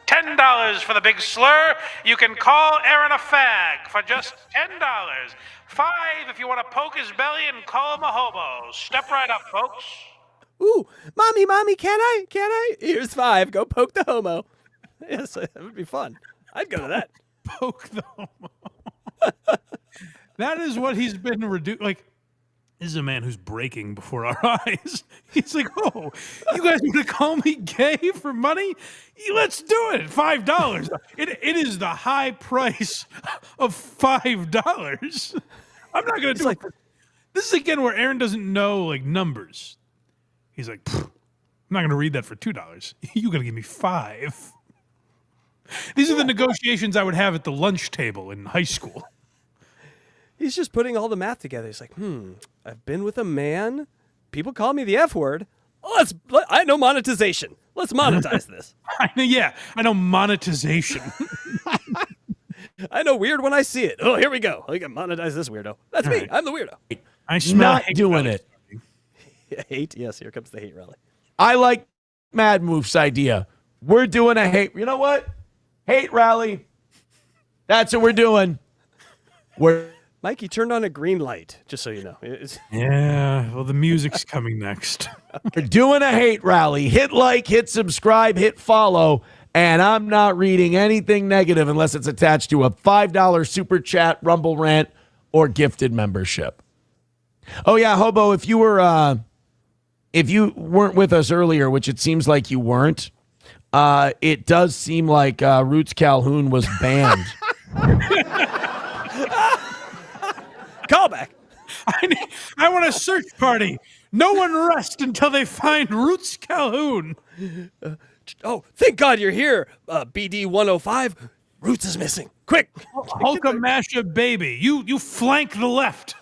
$10 for the big slur. You can call Aaron a fag for just $10. $5 if you want to poke his belly and call him a hobo. Step right up, folks. Ooh, mommy, can I? Here's $5. Go poke the homo. Yes, that would be fun. I'd go to that. Poke the homo. That is what he's been reduced. Like, this is a man who's breaking before our eyes. He's like, oh, you guys want to call me gay for money? Let's do it. $5. It is the high price of $5. I'm not going to do it. This is again where Aaron doesn't know like numbers. He's like, I'm not going to read that for $2. You got to give me $5. These are the negotiations I would have at the lunch table in high school. He's just putting all the math together. He's like, I've been with a man. People call me the F word. I know monetization. Let's monetize this. I know monetization. I know weird when I see it. Oh, here we go. I can monetize this weirdo. That's me. Right. I'm the weirdo. I smell not doing it. Hate. Yes, here comes the hate rally. I like Mad Moof's idea. We're doing a hate. You know what? Hate rally. That's what we're doing. Mike, you turned on a green light, just so you know. Yeah, well, the music's coming next. We're doing a hate rally. Hit like, hit subscribe, hit follow, and I'm not reading anything negative unless it's attached to a $5 super chat, Rumble rant, or gifted membership. Oh yeah, Hobo, if you weren't with us earlier, which it seems like you weren't, it does seem like Roots Calhoun was banned. Callback. I want a search party. No one rest until they find Roots Calhoun. Oh, thank God you're here, BD 105. Roots is missing. Quick. Hulkamasha baby. You flank the left.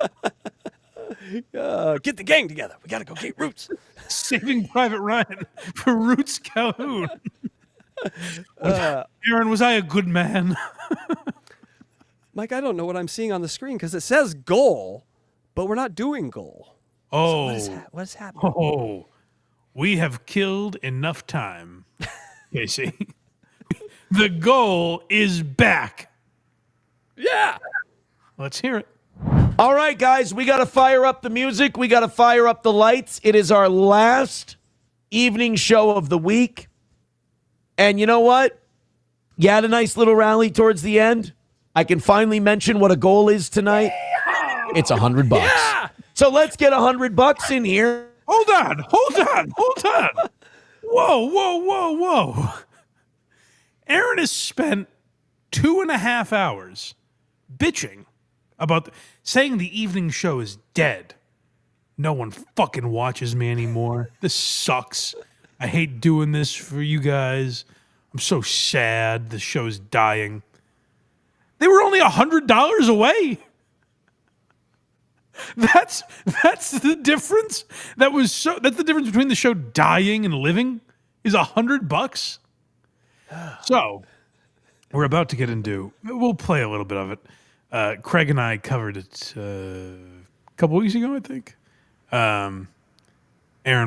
Get the gang together. We got to go get Roots. Saving Private Ryan for Roots Calhoun. Aaron, was I a good man? Mike, I don't know what I'm seeing on the screen because it says goal, but we're not doing goal. Oh. So what is happening? Oh. We have killed enough time, Casey. The goal is back. Yeah. Let's hear it. All right, guys, we got to fire up the music. We got to fire up the lights. It is our last evening show of the week. And you know what? You had a nice little rally towards the end. I can finally mention what a goal is tonight. It's $100. Yeah! So let's get $100 in here. Hold on. Whoa. Aaron has spent 2.5 hours bitching about saying the evening show is dead. No one fucking watches me anymore. This sucks. I hate doing this for you guys. I'm so sad. The show's dying. They were only $100 away. That's the difference. That's the difference between the show dying and living is $100. So we're about to get into. We'll play a little bit of it. Craig and I covered it a couple weeks ago, I think. Aaron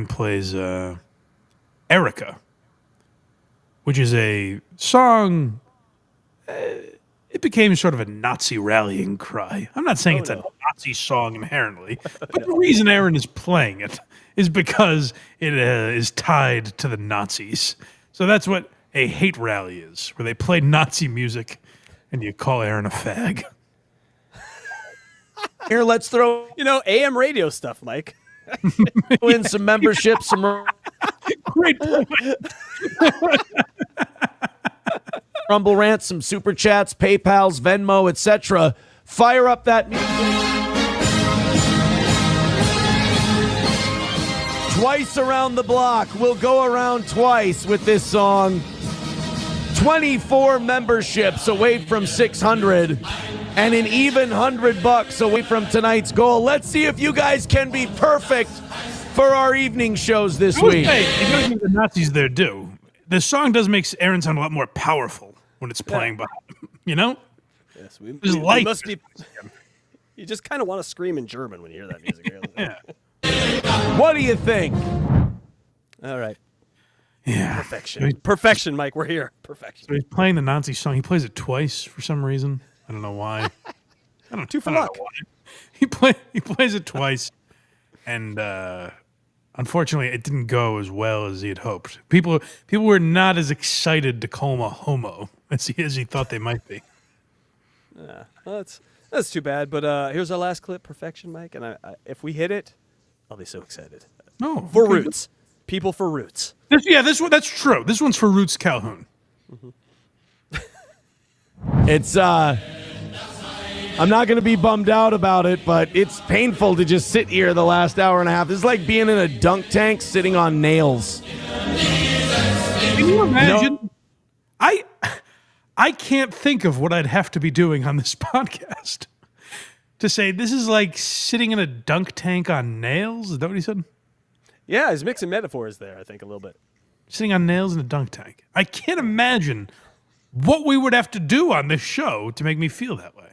plays Erica, which is a song. It became sort of a Nazi rallying cry. I'm not saying it's a Nazi song inherently, but the reason Aaron is playing it is because it is tied to the Nazis. So that's what a hate rally is, where they play Nazi music and you call Aaron a fag. Here, let's throw AM radio stuff, Mike. in some memberships. Great point. Rumble rants, some super chats, PayPals, Venmo, etc. Fire up that music. Twice around the block. We'll go around twice with this song. 24 memberships away from 600 and an even $100 away from tonight's goal. Let's see if you guys can be perfect for our evening shows this week. Hey, you gotta give the Nazis their due. The song does make Aaron sound a lot more powerful when it's playing behind him, you know? Yes, we must be. You just kind of want to scream in German when you hear that music. Yeah. What do you think? All right. Yeah. Perfection. Perfection, Mike. We're here. Perfection. So he's playing the Nazi song. He plays it twice for some reason. I don't know why. Two for luck. He plays it twice, and unfortunately, it didn't go as well as he had hoped. People were not as excited to call him a homo as he thought they might be. Yeah, well, that's too bad. But here's our last clip, Perfection, Mike. And I, if we hit it, I'll be so excited. No, for Roots, people for Roots. This one, that's true. This one's for Roots Calhoun. It's I'm not going to be bummed out about it, but it's painful to just sit here the last hour and a half. This is like being in a dunk tank sitting on nails. Can you imagine? No. I can't think of what I'd have to be doing on this podcast to say this is like sitting in a dunk tank on nails. Is that what he said? Yeah, he's mixing metaphors there, I think, a little bit. Sitting on nails in a dunk tank. I can't imagine what we would have to do on this show to make me feel that way.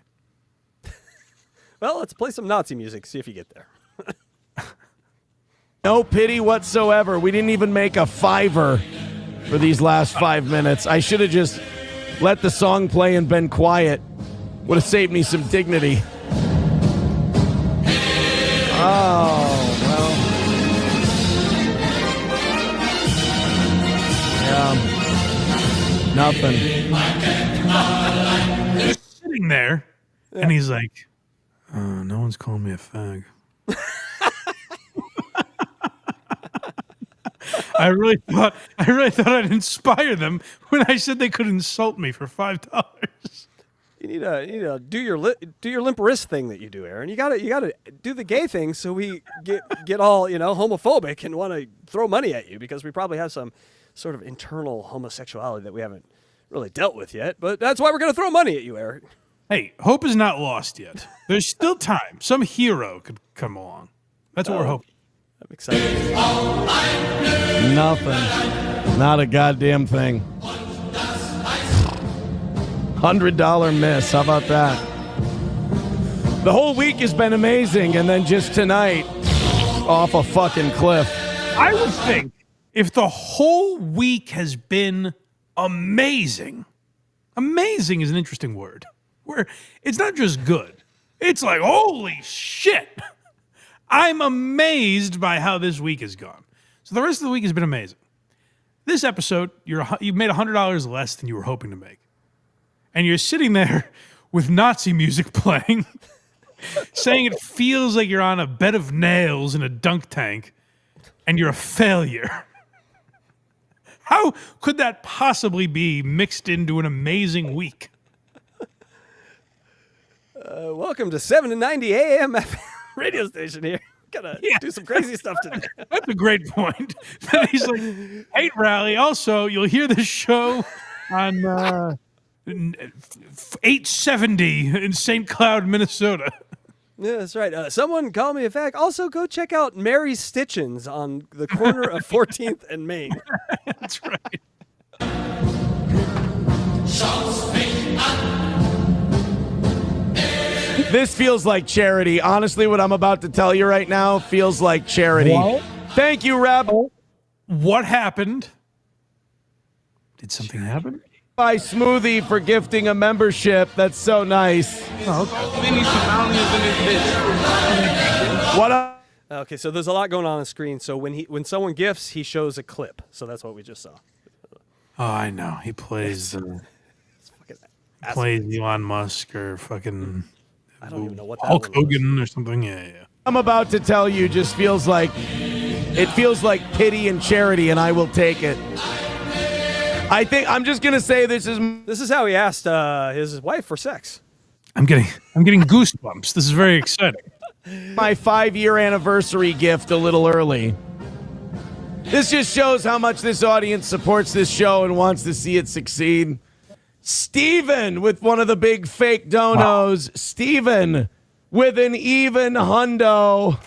Well, let's play some Nazi music, see if you get there. No pity whatsoever. We didn't even make a $5 for these last 5 minutes. I should have just let the song play and been quiet. Would have saved me some dignity. Oh, well. Yeah. Nothing. He's sitting there, and he's like, no one's calling me a fag. I really thought I'd inspire them when I said they could insult me for $5. You need to do your limp wrist thing that you do, Aaron. You gotta do the gay thing so we get all homophobic and want to throw money at you because we probably have some sort of internal homosexuality that we haven't really dealt with yet. But that's why we're gonna throw money at you, Aaron. Hey, hope is not lost yet. There's still time. Some hero could come along. That's what we're hoping. I'm excited. Nothing. Not a goddamn thing. $100 miss. How about that? The whole week has been amazing, and then just tonight, off a fucking cliff. I would think if the whole week has been amazing, amazing is an interesting word, where it's not just good. It's like, holy shit. I'm amazed by how this week has gone. So the rest of the week has been amazing. This episode, you made $100 less than you were hoping to make. And you're sitting there with Nazi music playing, saying it feels like you're on a bed of nails in a dunk tank, and you're a failure. How could that possibly be mixed into an amazing week? Welcome to 7 to 90 AM radio station here. Gotta do some crazy stuff today. That's a great point. He's like, hate rally. Also, you'll hear this show on 870 in St. Cloud, Minnesota. Yeah, that's right. Someone call me a fag. Also, go check out Mary's Stitchins on the corner of 14th and Main. That's right. This feels like charity. Honestly, what I'm about to tell you right now feels like charity. What? Thank you, Reb. What happened? Did something happen? By Smoothie for gifting a membership. That's so nice. Oh, okay. What up? Okay, so there's a lot going on the screen. So when someone gifts, he shows a clip. So that's what we just saw. Oh, I know. He plays Fucking Elon Musk or fucking I don't even know what that Hulk one was. Hogan or something. Yeah. I'm about to tell you just feels like pity and charity, and I will take it. I think I'm just gonna say this is how he asked his wife for sex. I'm getting goosebumps. This is very exciting. my 5-year anniversary gift a little early. This just shows how much this audience supports this show and wants to see it succeed. Steven with one of the big fake donos. Steven with an even hundo.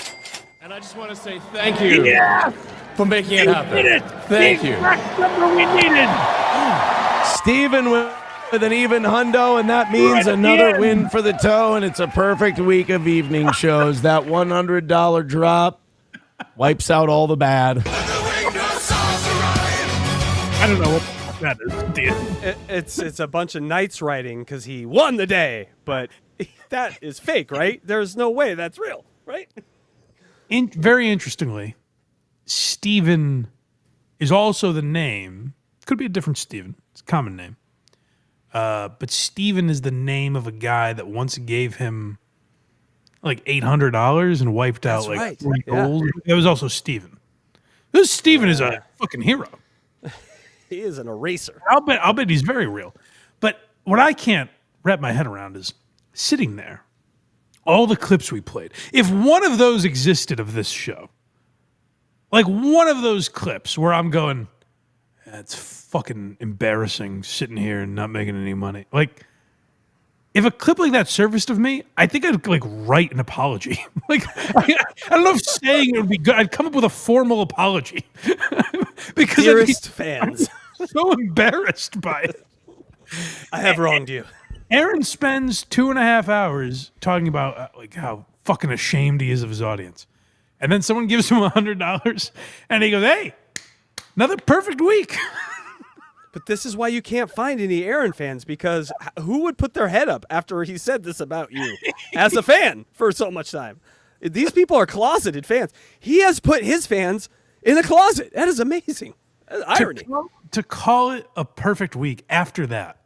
And I just want to say thank you for making it happen. We did it. Thank you. Exact number we needed. Steven with an even hundo, and that means another win for the toe, and it's a perfect week of evening shows. That $100 drop wipes out all the bad. I don't know what that is. It's a bunch of knights writing because he won the day, but that is fake, right? There's no way that's real, right? Very interestingly, Steven is also the name. Could be a different Steven. It's a common name. But Steven is the name of a guy that once gave him like $800 and wiped out like right. 40 gold. That was also Steven. This Steven is a fucking hero. He is an eraser. I'll bet he's very real. But what I can't wrap my head around is sitting there, all the clips we played. If one of those existed of this show, like one of those clips where I'm going, that's fucking embarrassing sitting here and not making any money. Like, if a clip like that surfaced of me, I think I'd like write an apology. Like, I don't know if saying it would be good. I'd come up with a formal apology because Dearest fans, I'm so embarrassed by it. I have wronged you. Aaron spends 2.5 hours talking about like how fucking ashamed he is of his audience, And then someone gives him $100 and he goes, hey, another perfect week. But this is why you can't find any Aaron fans, because who would put their head up after he said this about you as a fan for so much time? These people are closeted fans. He has put his fans in a closet. That is amazing. That's irony. To call it a perfect week after that,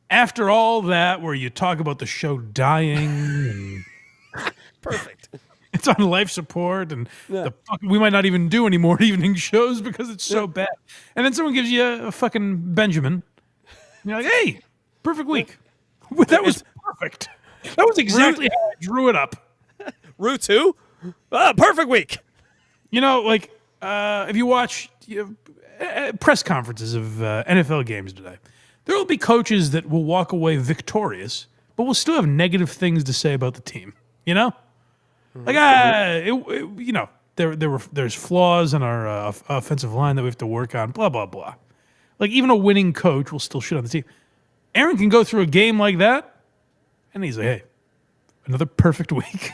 after all that, where you talk about the show dying and Perfect. it's on life support and we might not even do any more evening shows because it's so bad. And then someone gives you a fucking Benjamin. And you're like, hey, perfect week. That was perfect. That was exactly how I drew it up. Route 2? Perfect week. You know, like, if you watch press conferences of NFL games today, there will be coaches that will walk away victorious, but will still have negative things to say about the team. You know? Like, you know, there's flaws in our offensive line that we have to work on, blah, blah, blah. Like, even a winning coach will still shit on the team. Aaron can go through a game like that, and he's like, hey, another perfect week.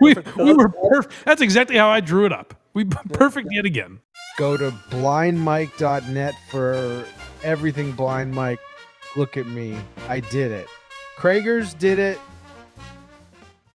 we were perfect. That's exactly how I drew it up. We perfect yet again. Go to blindmike.net for everything Blind Mike. Look at me. I did it. Krager's did it.